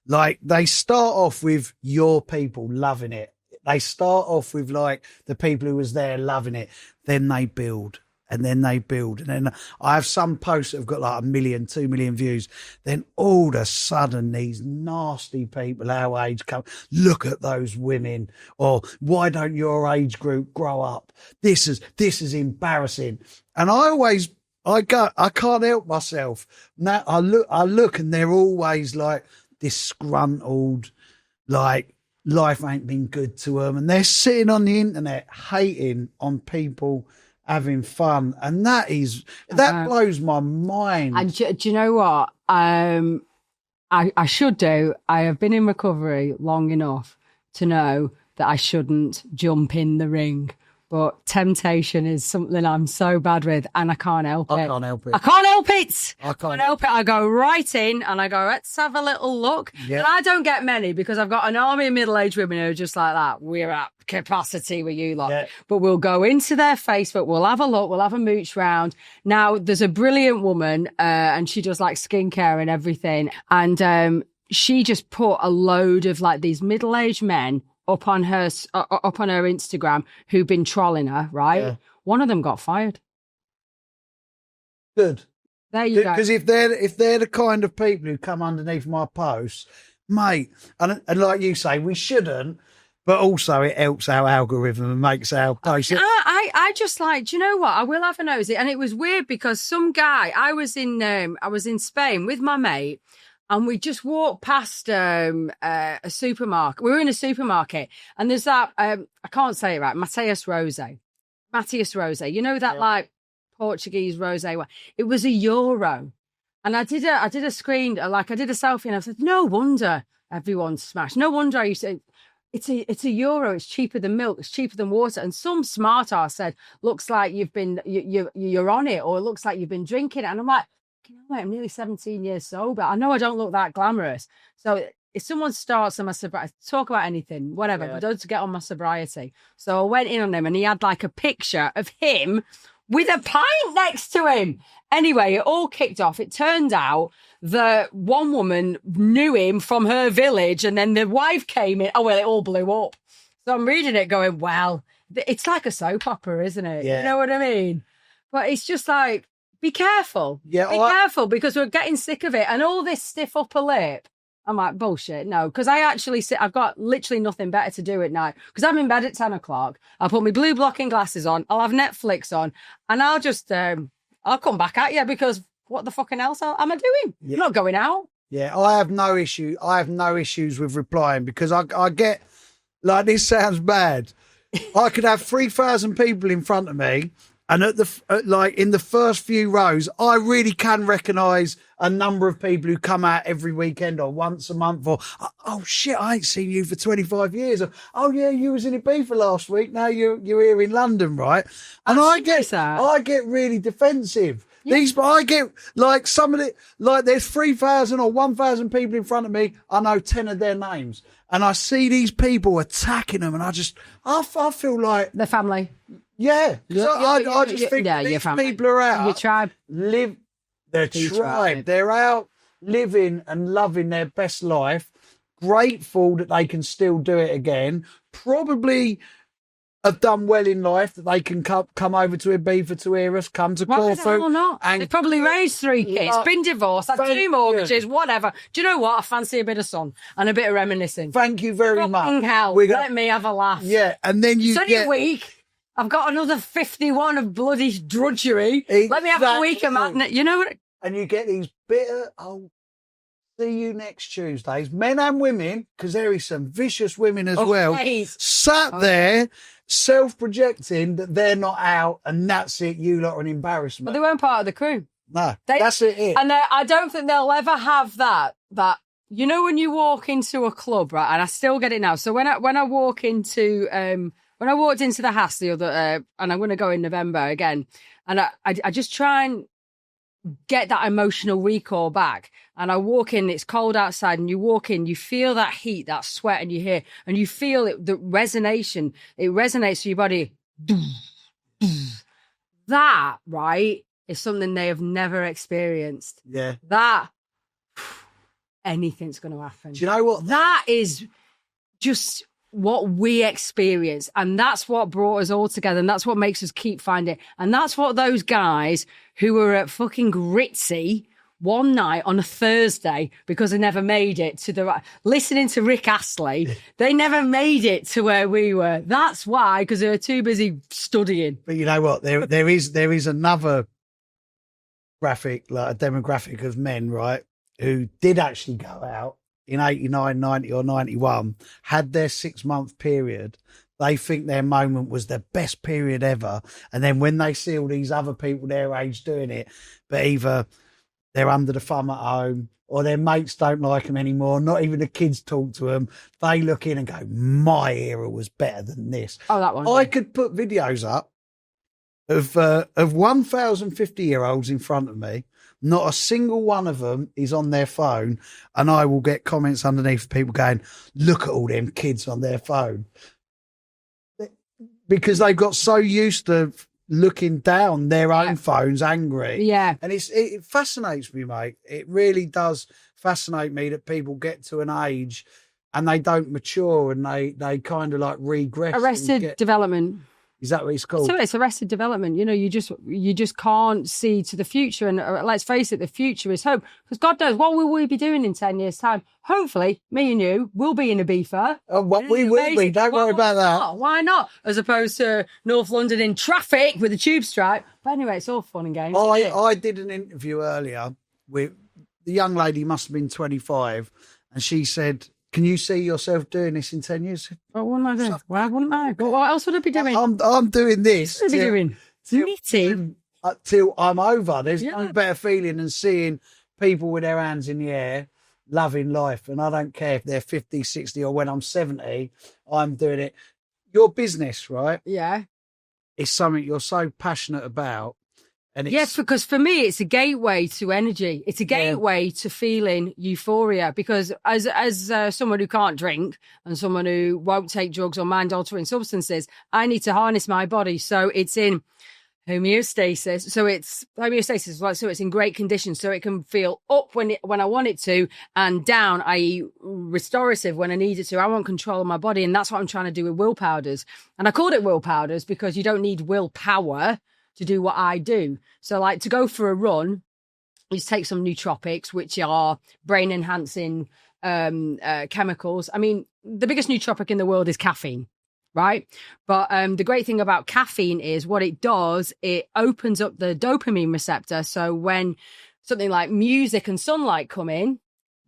like they start off with your people loving it. They start off with like the people who was there loving it. Then they build. And then they build. And then I have some posts that have got like 1 million, 2 million views. Then all of a sudden, these nasty people our age come, look at those women. Or why don't your age group grow up? This is embarrassing. And I can't help myself. Now I look and they're always like disgruntled, like life ain't been good to them. And they're sitting on the internet hating on people having fun, and that blows my mind. And do you know what? I should do. I have been in recovery long enough to know that I shouldn't jump in the ring. But temptation is something I'm so bad with, and I can't help it. I can't help it. I can't help it. I go right in and I go, let's have a little look. Yep. And I don't get many because I've got an army of middle-aged women who are just like that. We're at capacity with you lot. Yep. But we'll go into their Facebook, we'll have a look, we'll have a mooch round. Now, there's a brilliant woman and she does like skincare and everything. And she just put a load of like these middle-aged men up on her Instagram who've been trolling her, right? Yeah. One of them got fired. Good. There you go. Because if they're the kind of people who come underneath my posts, mate, and like you say, we shouldn't. but also it helps our algorithm and makes our post. I just like, do you know what? I will have a nosy. And it was weird because some guy, I was in Spain with my mate, and we just walked past a supermarket. We were in a supermarket, and there's that, I can't say it right, Mateus Rose. You know that like Portuguese rosé. It was €1. And I did a screen, like I did a selfie, and I said, no wonder everyone's smashed. No wonder I used to. It's €1. It's cheaper than milk. It's cheaper than water. And some smart ass said, looks like you're on it, or it looks like you've been drinking it. And I'm like, you know what? I'm nearly 17 years sober. I know I don't look that glamorous. So if someone starts on my sobriety, talk about anything, whatever, but don't get on my sobriety. So I went in on him, and he had like a picture of him with a pint next to him. Anyway, it all kicked off. It turned out that one woman knew him from her village, and then the wife came in. Oh, well, it all blew up. So I'm reading it going, well, it's like a soap opera, isn't it? Yeah. You know what I mean? But it's just like, be careful. Yeah, be careful, because we're getting sick of it. And all this stiff upper lip, I'm like, bullshit, no. Because I've got literally nothing better to do at night. Because I'm in bed at 10 o'clock. I'll put my blue blocking glasses on. I'll have Netflix on. And I'll just, I'll come back at you, because what the fucking else am I doing? Yeah. You're not going out. Yeah, I have no issue. I have no issues with replying, because I get, like, this sounds bad. I could have 3,000 people in front of me, and in the first few rows, I really can recognise a number of people who come out every weekend or once a month, or, oh shit, I ain't seen you for 25 years. Or, oh yeah, you was in Ibiza last week. Now you're here in London, right? And I get really defensive. Yeah. I get like there's 3,000 or 1,000 people in front of me. I know 10 of their names, and I see these people attacking them, and I feel like the family. Yeah, I just think these people are out. Your tribe. Their tribe. They're out living and loving their best life. Grateful that they can still do it again. Probably have done well in life, that they can come over to Ibiza to hear us, come to Corfu. Or not. They've probably raised 3 kids, been divorced, had 2 mortgages, whatever. Do you know what? I fancy a bit of sun and a bit of reminiscing. Thank you very much. Hell, let me have a laugh. Yeah, and then you get... a week. I've got another 51 of bloody drudgery. Exactly. Let me have a week of madness. You know what? And you get these bitter, see you next Tuesdays, men and women, because there is some vicious women as well, sat there self-projecting that they're not out, and that's it, you lot are an embarrassment. But they weren't part of the crew. No, that's it. And I don't think they'll ever have that, you know, when you walk into a club, right, and I still get it now. So when I walk into... when I walked into the Hass the other, and I'm going to go in November again, and I just try and get that emotional recall back. And I walk in, it's cold outside, and you walk in, you feel that heat, that sweat, and you hear, and you feel it, the resonation, it resonates through your body. That, right, is something they have never experienced. Yeah. That, anything's going to happen. Do you know what? That is just... what we experience, and that's what brought us all together, and that's what makes us keep finding it. And that's what those guys who were at fucking Ritzy one night on a Thursday, because they never made it to listening to Rick Astley, they never made it to where we were. That's why, because they were too busy studying. But you know what, there is another graphic, like a demographic of men, right, who did actually go out in 89, 90 or 91, had their 6-month period. They think their moment was the best period ever. And then when they see all these other people their age doing it, but either they're under the thumb at home, or their mates don't like them anymore, not even the kids talk to them, they look in and go, my era was better than this. Oh, that one. I could put videos up of 1,050-year-olds in front of me. Not a single one of them is on their phone, and I will get comments underneath people going, look at all them kids on their phone. Because they've got so used to looking down their own phones angry. Yeah. And it fascinates me, mate. It really does fascinate me that people get to an age and they don't mature, and they kind of like regress. Arrested development. Is that what it's called? So it's arrested development. You know, you just can't see to the future. And let's face it, the future is hope. Because God knows what will we be doing in 10 years' time. Hopefully, me and you will be in a beefer. Oh, what we will be. Don't worry about that. Why not? As opposed to North London in traffic with a tube strike. But anyway, it's all fun and games. I did an interview earlier with the young lady, must have been 25, and she said, "Can you see yourself doing this in 10 years?" What wouldn't I do? Why wouldn't I? What else would I be doing? I'm doing this. What would I be doing? Knitting. Till I'm over. There's no better feeling than seeing people with their hands in the air, loving life. And I don't care if they're 50, 60, or when I'm 70, I'm doing it. Your business, right? Yeah. It's something you're so passionate about. And it's, yes, because for me, it's a gateway to energy. It's a gateway to feeling euphoria. Because as someone who can't drink and someone who won't take drugs or mind-altering substances, I need to harness my body. So it's in homeostasis. So it's homeostasis. So it's in great condition. So it can feel up when I want it to, and down, i.e., restorative when I need it to. I want control of my body, and that's what I'm trying to do with will powders. And I called it will powders because you don't need willpower to do what I do. So like to go for a run, you take some nootropics, which are brain enhancing chemicals. I mean, the biggest nootropic in the world is caffeine, right? But the great thing about caffeine is what it does, it opens up the dopamine receptor. So when something like music and sunlight come in,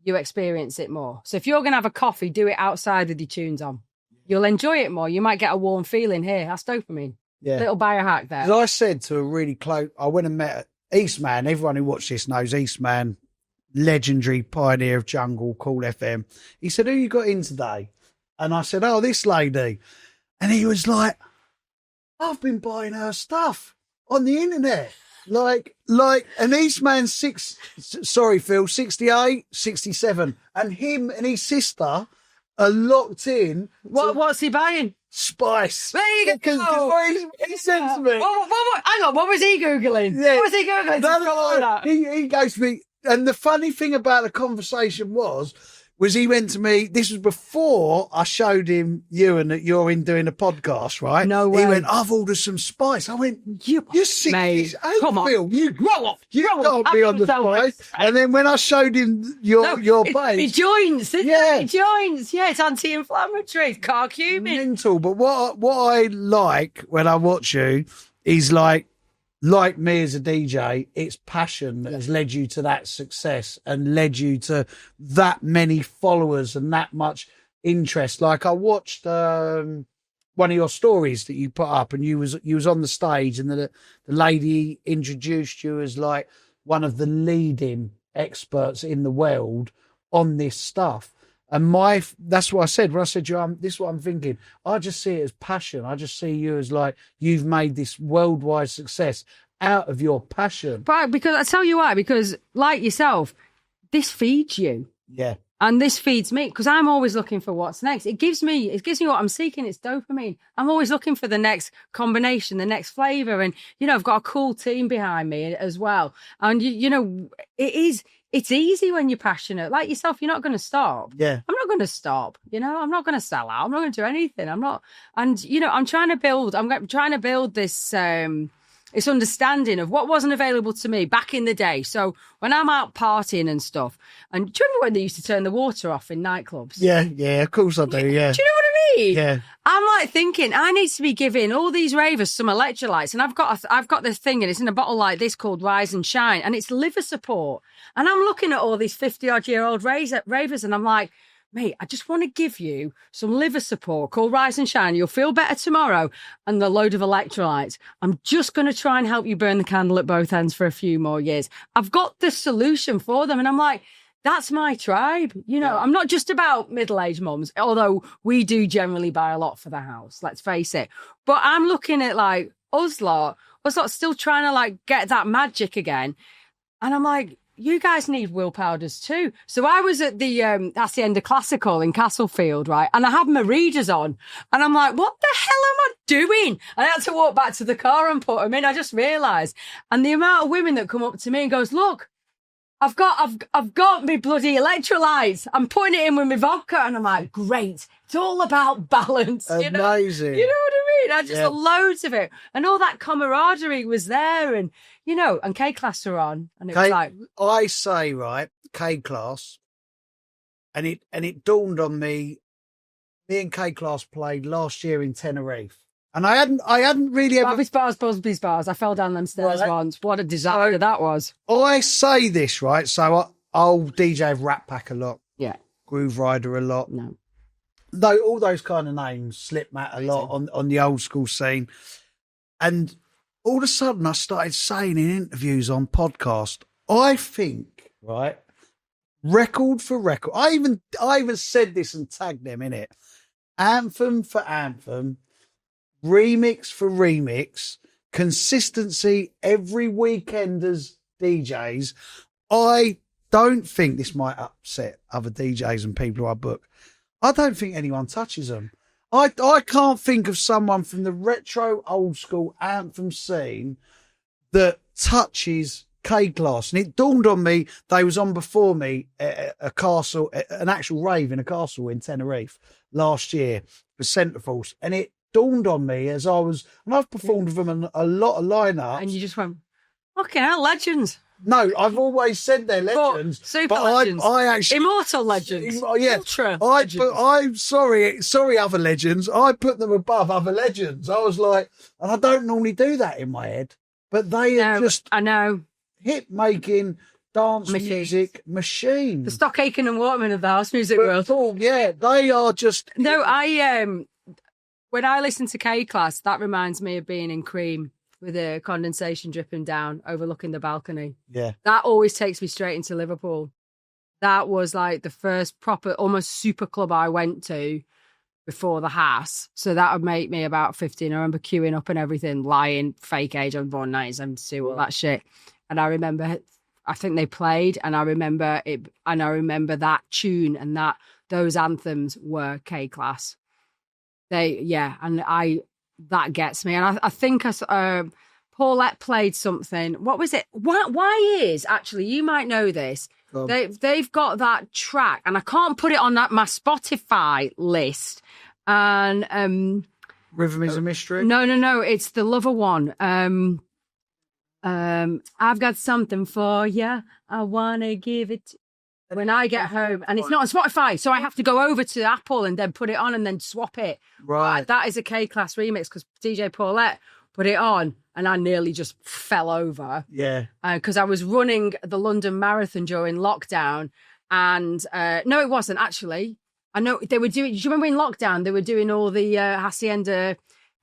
you experience it more. So if you're going to have a coffee, do it outside with your tunes on. You'll enjoy it more. You might get a warm feeling here. That's dopamine. Yeah. Little biohack there. As I said to a really close, I went and met Eastman. Everyone who watched this knows Eastman, legendary pioneer of jungle, Cool FM. He said, "Who you got in today?" And I said, "Oh, this lady." And he was like, "I've been buying her stuff on the internet." Like, and Eastman's 68, 67. And him and his sister are locked in. What's he buying? Spice. There you go. He said to me. Hang on, what was he Googling? Yeah. What was he Googling? He goes to me. And the funny thing about the conversation was he went to me, this was before I showed him you and that you're in doing a podcast, right? No way. He went, "I've ordered some spice." I went, "You're 68, come on. Phil. You grow up. You can't be on the spice." And then when I showed him your page. It joins. It joins. Yeah, it's anti-inflammatory. It's curcumin. Mental. But what I like when I watch you is like me as a DJ, it's passion that has led you to that success and led you to that many followers and that much interest. Like I watched one of your stories that you put up, and you was on the stage, and the lady introduced you as like one of the leading experts in the world on this stuff. And that's what I said when I said to you, this is what I'm thinking. I just see it as passion. I just see you as like, you've made this worldwide success out of your passion. Right, because I tell you why, because like yourself, this feeds you. Yeah. And this feeds me, because I'm always looking for what's next. It gives me what I'm seeking. It's dopamine. I'm always looking for the next combination, the next flavor. And, I've got a cool team behind me as well. And, it's easy when you're passionate. Like yourself, you're not going to stop. Yeah. I'm not going to stop. I'm not going to sell out. I'm not going to do anything. I'm not. And, I'm trying to build this, this understanding of what wasn't available to me back in the day. So when I'm out partying and stuff, and do you remember when they used to turn the water off in nightclubs? Yeah, of course I do, yeah. Do you know what I mean? Yeah. I'm like thinking, I need to be giving all these ravers some electrolytes. And I've got this thing, and it's in a bottle like this called Rise and Shine, and it's liver support. And I'm looking at all these 50-odd-year-old ravers, and I'm like, mate, I just want to give you some liver support called Rise and Shine. You'll feel better tomorrow, and a load of electrolytes. I'm just going to try and help you burn the candle at both ends for a few more years. I've got the solution for them. And I'm like, that's my tribe. I'm not just about middle-aged mums, although we do generally buy a lot for the house, let's face it. But I'm looking at like us lot still trying to like get that magic again. And I'm like, you guys need will powders too. So I was at the Hacienda Classical in Castlefield, right? And I had my readers on. And I'm like, what the hell am I doing? And I had to walk back to the car and put them in. I just realised. And the amount of women that come up to me and goes, look, I've got my bloody electrolytes. I'm putting it in with my vodka. And I'm like, great. It's all about balance. Amazing. You know what I mean? I just loads of it. And all that camaraderie was there. And, you know, and K-Class were on. And it was like... I say, right, K-Class, and it dawned on me and K-Class played last year in Tenerife. And I hadn't really ever... Busby's bars. I fell down them stairs once. What a disaster that was. I say this, right? So I'll DJ Rat Pack a lot. Yeah. Groove Rider a lot. No. Though all those kind of names, Slipmat a lot on the old school scene. And all of a sudden I started saying in interviews on podcast, I think, right, record for record. I even said this and tagged them in it. Anthem for anthem, remix for remix, consistency every weekend as DJs. I don't think this might upset other DJs and people who I book. I don't think anyone touches them. I can't think of someone from the retro old school anthem scene that touches K-Class. And it dawned on me, they was on before me at a castle, an actual rave in a castle in Tenerife last year for Centreforce. And it dawned on me as I was, and I've performed with them in a lot of lineups. And you just went, okay, legends. No, I've always said they're legends. Super legends. I actually... Immortal legends. Yeah. Ultra legends. I'm sorry, other legends. I put them above other legends. I was like, and I don't normally do that in my head, but they are just... I know. Hit-making dance music machines. The Stock Aitken and Waterman of the house music world. Oh, yeah, they are just... No, when I listen to K-Class, that reminds me of being in Cream with the condensation dripping down, overlooking the balcony. Yeah. That always takes me straight into Liverpool. That was like the first proper, almost super club I went to before the Haas. So that would make me about 15. I remember queuing up and everything, lying, fake age. I was born 1972, all that shit. And I remember, I think they played, and I remember it, and I remember that tune and those anthems were K-Class. That gets me. And I think Paulette played something. What was it? Why is, actually, you might know this. They've got that track, and I can't put it on my Spotify list. And Rhythm is a Mystery? No, it's the Lover one. I've got something for you. I want to give it when I get home. And it's not on Spotify, so I have to go over to Apple and then put it on and then swap it. Right. That is a K-Class remix because DJ Paulette put it on and I nearly just fell over. Yeah. Because I was running the London Marathon during lockdown. And no, it wasn't actually. I know they were doing, do you remember in lockdown, they were doing all the Hacienda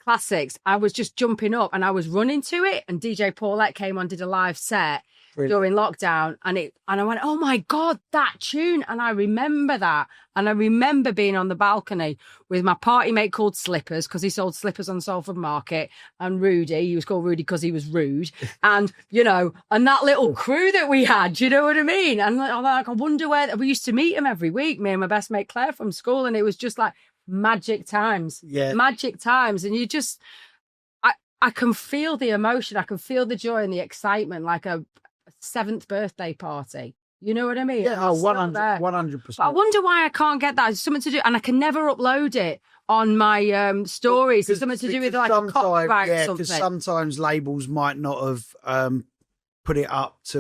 classics. I was just jumping up and I was running to it, and DJ Paulette came on, did a live set during lockdown, and I went, oh my God, that tune. And I remember that. And I remember being on the balcony with my party mate called Slippers, because he sold slippers on Salford Market, and Rudy, he was called Rudy because he was rude. And, you know, and that little crew that we had, do you know what I mean? And I'm like, I wonder where, we used to meet him every week, me and my best mate Claire from school, and it was just like, magic times. And you just, I can feel the emotion, I can feel the joy and the excitement, like a 7th birthday party. You know what I mean? Yeah, 100%. But I wonder why I can't get that. It's something to do, and I can never upload it on my stories. It's something to do with like a copyright or something. Because sometimes labels might not have put it up to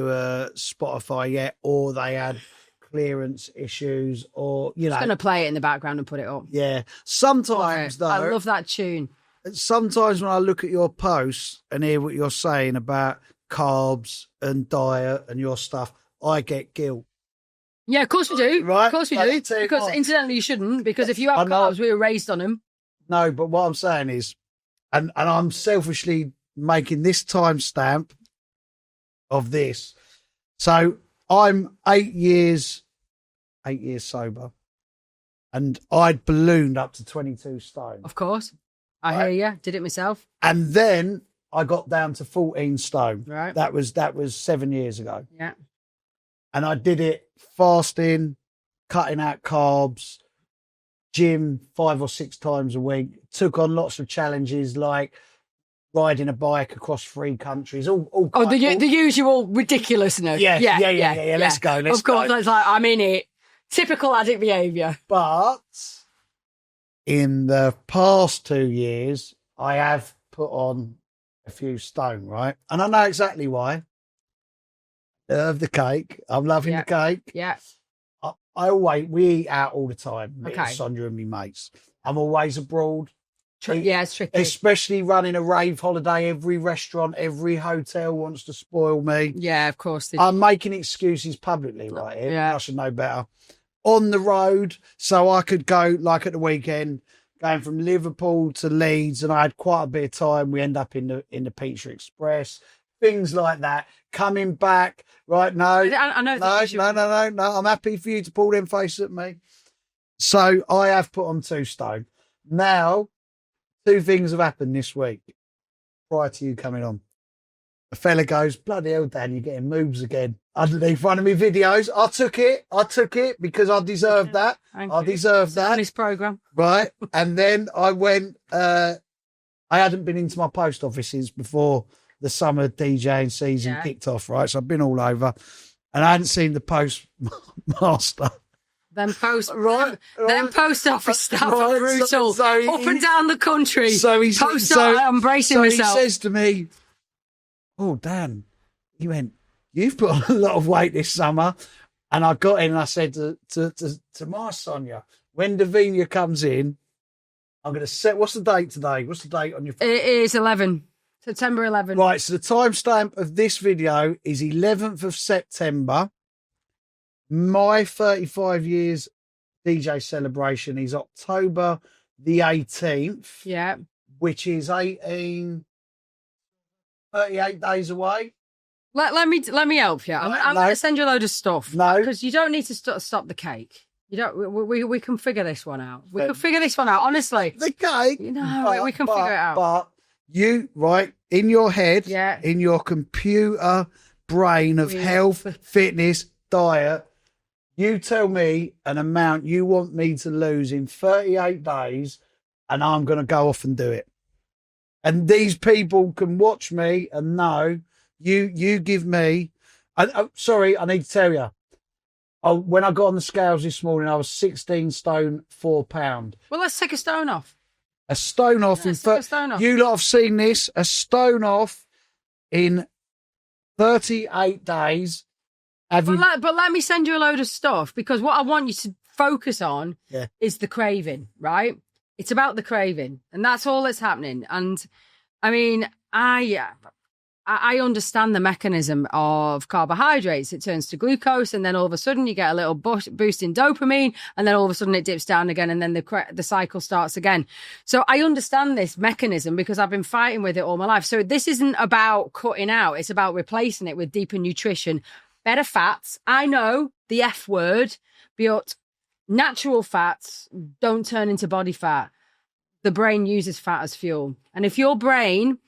Spotify yet, or they had clearance issues, or you know, going to play it in the background and put it up. Yeah, sometimes though, I love that tune. Sometimes when I look at your posts and hear what you're saying about carbs and diet and your stuff, I get guilt. Yeah, of course we do. Right, of course we do. Because incidentally, you shouldn't. Because if you have carbs, we were raised on them. No, but what I'm saying is, and I'm selfishly making this timestamp of this. So I'm 8 years sober, and I'd ballooned up to 22 stone. Of course. I hear you. Did it myself. And then I got down to 14 stone. Right. That was 7 years ago. Yeah. And I did it fasting, cutting out carbs, gym 5 or 6 times a week, took on lots of challenges like riding a bike across 3 countries. The usual ridiculousness. Yeah. Let's go. Of course, it's like, I'm in it. Typical addict behaviour. But in the past 2 years, I have put on a few stone, right? And I know exactly why. Love the cake. I'm loving the cake. Yeah. We eat out all the time. Okay. Sonia and me mates. I'm always abroad. It's tricky. Especially running a rave holiday. Every restaurant, every hotel wants to spoil me. Yeah, of course. I'm making excuses publicly right here. Yeah. I should know better. On the road, so I could go, like at the weekend, going from Liverpool to Leeds, and I had quite a bit of time. We end up in the Pizza Express, things like that. Coming back, right? No, I know. No. I'm happy for you to pull them faces at me. So I have put on 2 stone. Now, 2 things have happened this week prior to you coming on. A fella goes, bloody hell, Dan, you're getting moves again underneath one of my videos. I took it because I deserved that. I deserved that. This program. Right. And then I went, I hadn't been into my post offices before the summer DJing season kicked off, right? So I've been all over and I hadn't seen the postmaster. Then post office staff are brutal. So up and down the country. I'm bracing myself. He says to me, oh, Dan, he went, you've put on a lot of weight this summer. And I got in and I said to my Sonia, when Davinia comes in, I'm going to set, what's the date today? What's the date on your phone? It is September 11. Right, so the timestamp of this video is 11th of September. My 35 years DJ celebration is October the 18th. Yeah. Which is 38 days away. Let me help you. I'm going to send you a load of stuff. No. Because you don't need to stop the cake. You don't. We can figure this one out. We can figure this one out, honestly. The cake? We can figure it out. But you, right, in your head, in your computer brain of health, fitness, diet, you tell me an amount you want me to lose in 38 days and I'm going to go off and do it. And these people can watch me and know you give me... sorry, I need to tell you. When I got on the scales this morning, I was 16 stone, 4 pound. Well, let's take a stone off. A stone off. You lot have seen this. A stone off in 38 days. But let me send you a load of stuff because what I want you to focus on is the craving, right? It's about the craving and that's all that's happening. And I mean, I understand the mechanism of carbohydrates. It turns to glucose and then all of a sudden you get a little boost in dopamine and then all of a sudden it dips down again and then the cycle starts again. So I understand this mechanism because I've been fighting with it all my life. So this isn't about cutting out. It's about replacing it with deeper nutrition, better fats. I know the F word, but natural fats don't turn into body fat. The brain uses fat as fuel. And if your brain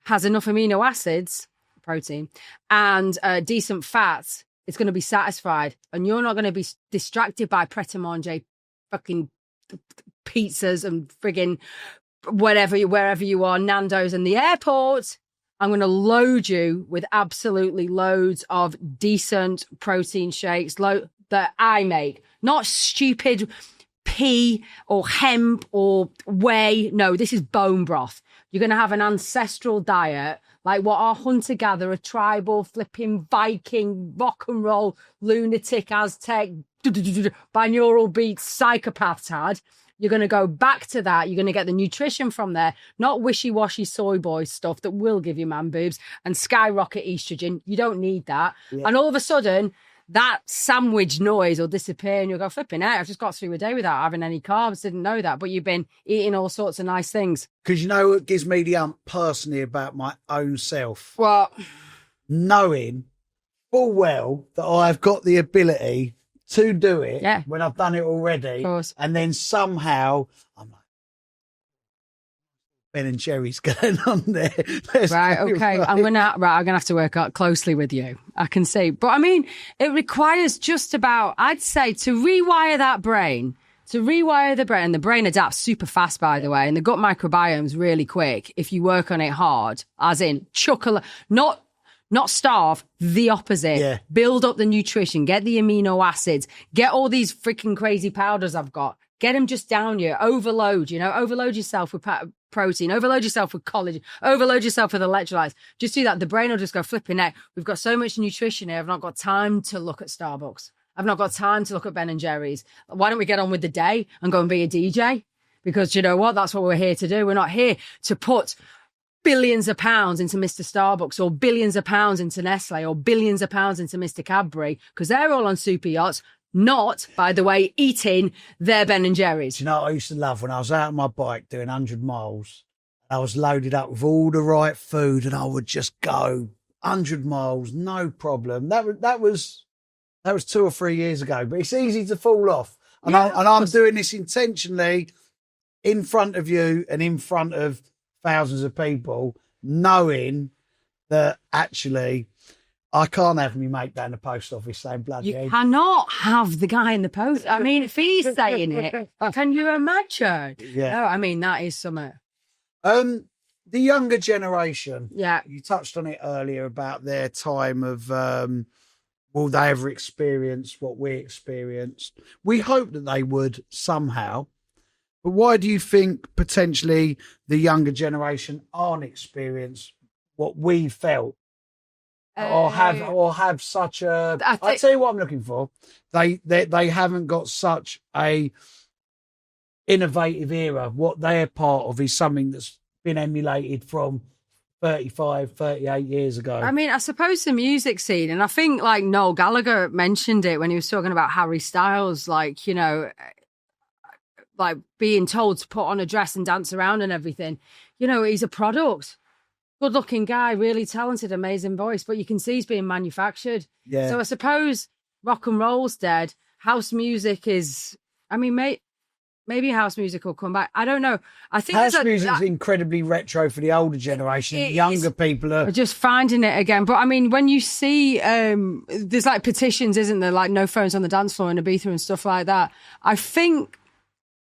has enough amino acids, protein, and decent fats, it's going to be satisfied. And you're not going to be distracted by pret-a-manger fucking pizzas and frigging wherever you are, Nando's and the airport. I'm going to load you with absolutely loads of decent protein shakes that I make. Not stupid pea or hemp or whey. No, this is bone broth. You're going to have an ancestral diet like what our hunter-gatherer, tribal, flipping Viking, rock and roll, lunatic, Aztec, binaural beats psychopaths had. You're going to go back to that. You're going to get the nutrition from there, not wishy-washy soy boy stuff that will give you man boobs and skyrocket estrogen. You don't need that. Yeah. And all of a sudden, that sandwich noise will disappear and you'll go, flipping out. I've just got through a day without having any carbs. Didn't know that. But you've been eating all sorts of nice things. Because you know what gives me the ump personally about my own self? What? Knowing full well that I've got the ability to do it when I've done it already. Of course. And then somehow I'm like, Ben and Jerry's going on there. Right, okay. Right. I'm gonna have to work out closely with you. I can see. But I mean, it requires just about, I'd say, to rewire that brain, and the brain adapts super fast, by the way, and the gut microbiome's really quick if you work on it hard, as in not starve, the opposite. Yeah. Build up the nutrition, get the amino acids, get all these freaking crazy powders I've got. Get them just down you. Overload, overload yourself with protein, overload yourself with collagen, overload yourself with electrolytes. Just do that. The brain will just go flipping out. We've got so much nutrition here. I've not got time to look at Starbucks. I've not got time to look at Ben and Jerry's. Why don't we get on with the day and go and be a DJ? Because you know what? That's what we're here to do. We're not here to put billions of pounds into Mr. Starbucks or billions of pounds into Nestle or billions of pounds into Mr. Cadbury, because they're all on super yachts, not, by the way, eating their Ben and Jerry's. Do you know what I used to love? When I was out on my bike doing 100 miles, I was loaded up with all the right food and I would just go 100 miles, no problem. That was 2 or 3 years ago, but it's easy to fall off. And, I'm doing this intentionally in front of you and in front of thousands of people, knowing that actually I can't have me mate down the post office saying bloody You cannot have the guy in the post. I mean, if he's saying it, can you imagine? Yeah. No, I mean, that is something. The younger generation. Yeah. You touched on it earlier about their time of, will they ever experience what we experienced? We hope that they would somehow. But why do you think potentially the younger generation aren't experience what we felt, or have such a? I'll tell you what I'm looking for. They haven't got such a innovative era. What they're part of is something that's been emulated from 35, 38 years ago. I mean, I suppose the music scene, and I think like Noel Gallagher mentioned it when he was talking about Harry Styles, like, like being told to put on a dress and dance around and everything. He's a product. Good looking guy, really talented, amazing voice, but you can see he's being manufactured. Yeah. So I suppose rock and roll's dead. House music is, I mean, maybe house music will come back. I don't know. I think house music's incredibly retro for the older generation. Younger people are just finding it again. But I mean, when you see, there's like petitions, isn't there? Like no phones on the dance floor in Ibiza and stuff like that. I think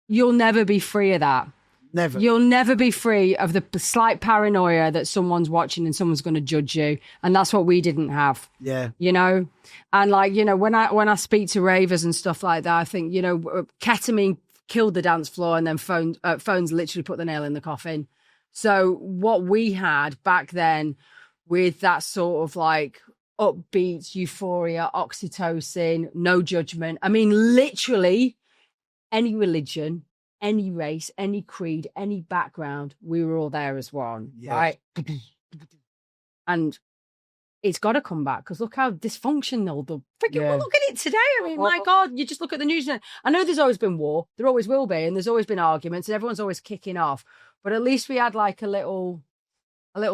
you'll never be free of that. Never. You'll never be free of the slight paranoia that someone's watching and someone's going to judge you. And that's what we didn't have. Yeah. And like, when I speak to ravers and stuff like that, I think, ketamine killed the dance floor and then phones literally put the nail in the coffin. So what we had back then with that sort of like upbeat euphoria, oxytocin, no judgment. I mean, literally any religion, any race, any creed, any background, we were all there as one, right? And it's got to come back because look how dysfunctional the freaking look at it today. I mean, my God, you just look at the news. I know there's always been war, there always will be, and there's always been arguments, and everyone's always kicking off. But at least we had like a little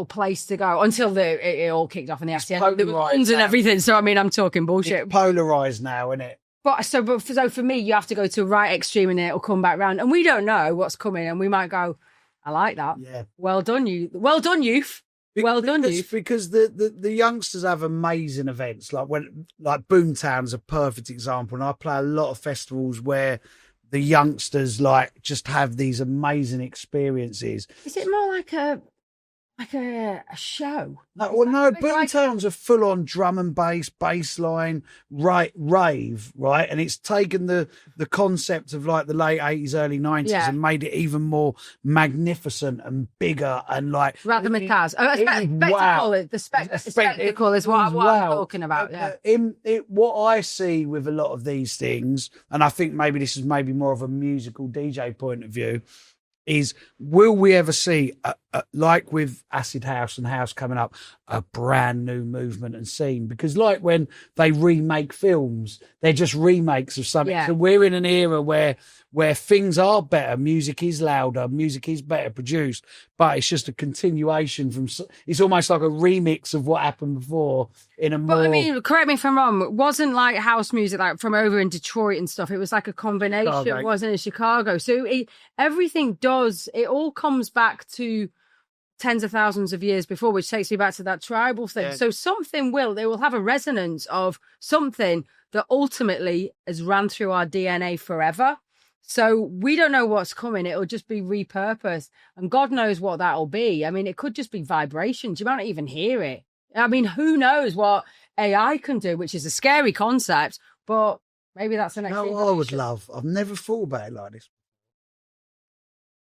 place to go until it all kicked off in the Hacienda. There were guns and everything. So I mean, I'm talking bullshit. It's polarized now, isn't it? But for me, you have to go to right extreme and then it'll come back round. And we don't know what's coming, and we might go, I like that. Yeah. Well done, you. Well done, youth. Well done, youth. Because the youngsters have amazing events. Like Boomtown's a perfect example. And I play a lot of festivals where the youngsters like just have these amazing experiences. Is it more like a show? No, Boomtown's a full-on drum and bass line, rave, right? And it's taken the concept of like the late 80s, early 90s and made it even more magnificent and bigger and like... Razzmatazz. Spectacle is what I'm talking about, what I see with a lot of these things, and I think maybe this is maybe more of a musical DJ point of view, is will we ever see, like with acid house and house coming up, a brand new movement and scene? Because like when they remake films, they're just remakes of something. Yeah. So we're in an era where things are better, music is louder, music is better produced, but it's just a continuation from, it's almost like a remix of what happened before in a more... But I mean, correct me if I'm wrong, it wasn't like house music like from over in Detroit and stuff. It was like a combination, Chicago. Wasn't it, Chicago? So everything it all comes back to tens of thousands of years before, which takes me back to that tribal thing. Yeah. So they will have a resonance of something that ultimately has ran through our DNA forever. So we don't know what's coming. It'll just be repurposed. And God knows what that'll be. I mean, it could just be vibrations. You might not even hear it. I mean, who knows what AI can do, which is a scary concept, but Maybe that's the next thing. No, I would love. I've never thought about it like this.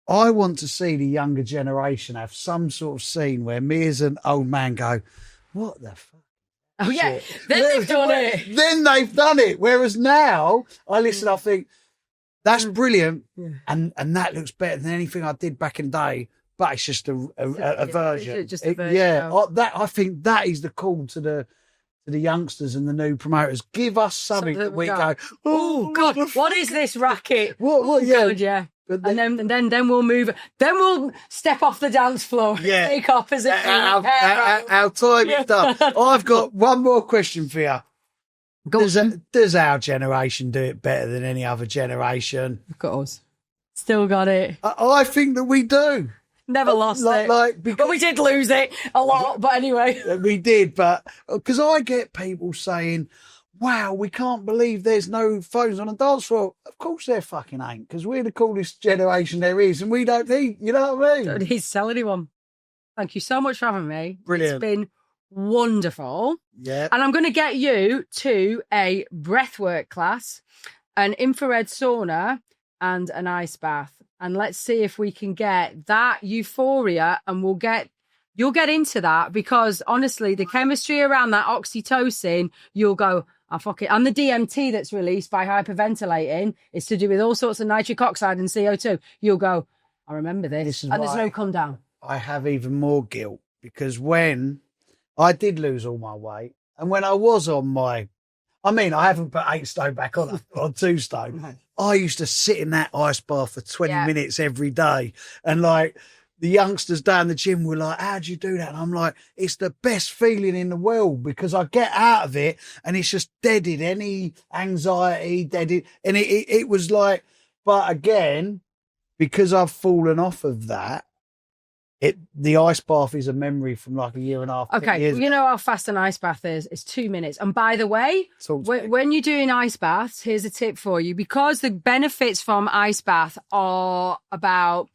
I want to see the younger generation have some sort of scene where me as an old man go, what the fuck? Oh, yeah. Then they've done it. Then they've done it. Whereas now, I listen, I think, that's brilliant. Yeah. And that looks better than anything I did back in the day. But it's just a version. It's just a version. Yeah. I think that is the call to the youngsters and the new promoters. Give us something that we go, oh, God, what is this racket? What, yeah. God, yeah. And then we'll move. Then we'll step off the dance floor. Yeah. Take opposite. Our time is done. I've got one more question for you. Does our generation do it better than any other generation? Of course. Still got it. I think that we do. Never lost it. But we did lose it a lot. But anyway. We did. But because I get people saying, wow, we can't believe there's no phones on the dance floor. Of course there fucking ain't, because we're the coolest generation there is, and we don't need, you know what I mean? Don't need to tell anyone. Thank you so much for having me. Brilliant. It's been wonderful. Yeah. And I'm going to get you to a breathwork class, an infrared sauna, and an ice bath. And let's see if we can get that euphoria, and you'll get into that, because honestly, the chemistry around that oxytocin, you'll go, oh, fuck it. And the DMT that's released by hyperventilating is to do with all sorts of nitric oxide and CO2. You'll go, I remember this. And there's no come down. I have even more guilt, because when I did lose all my weight, and when I was on I haven't put 8 stone back on 2 stone. No. I used to sit in that ice bath for 20 minutes every day. And like, the youngsters down the gym were like, how'd you do that? And I'm like, it's the best feeling in the world, because I get out of it and it's just deaded any anxiety, deaded. And it was like, but again, because I've fallen off of that, the ice bath is a memory from like a year and a half. Okay, years. You know how fast an ice bath is? It's 2 minutes. And by the way, when you're doing ice baths, here's a tip for you. Because the benefits from ice bath are about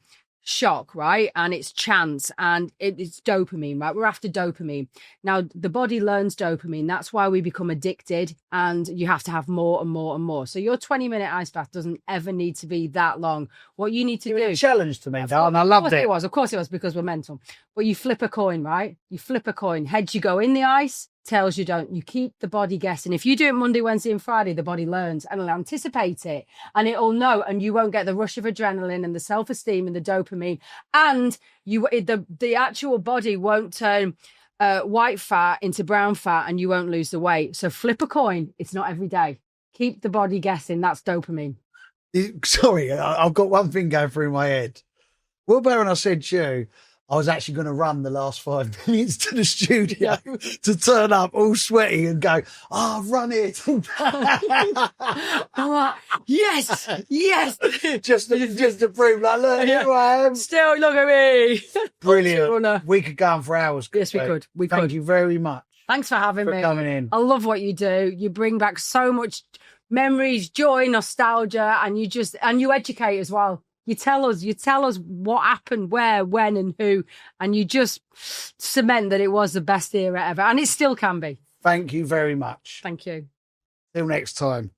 shock, right? And it's chance, and it's dopamine, right? We're after dopamine. Now, the body learns dopamine. That's why we become addicted, and you have to have more and more and more. So your 20-minute ice bath doesn't ever need to be that long. What you need to do... a challenge to me, and I loved it. Of course it was, because we're mental. But you flip a coin, right? You flip a coin. Heads, you go in the ice. Tails, you don't. You keep the body guessing. If you do it Monday, Wednesday and Friday, the body learns and it'll anticipate it, and it'll know, and you won't get the rush of adrenaline and the self-esteem and the dopamine, and the actual body won't turn white fat into brown fat, and you won't lose the weight. So flip a coin. It's not every day. Keep the body guessing. That's dopamine. Sorry, I've got one thing going through my head. What about when I said to you, I was actually going to run the last 5 minutes to the studio to turn up all sweaty and go, I've run it. I'm like, yes. just to prove, like, look, here I am. Still, look at me. Brilliant. We could go on for hours. Yes, we could. Thank you very much. Thanks for having me. For coming in. I love what you do. You bring back so much memories, joy, nostalgia, and you educate as well. You tell us what happened, where, when, and who, and you just cement that it was the best era ever, and it still can be. Thank you very much. Thank you. Till next time.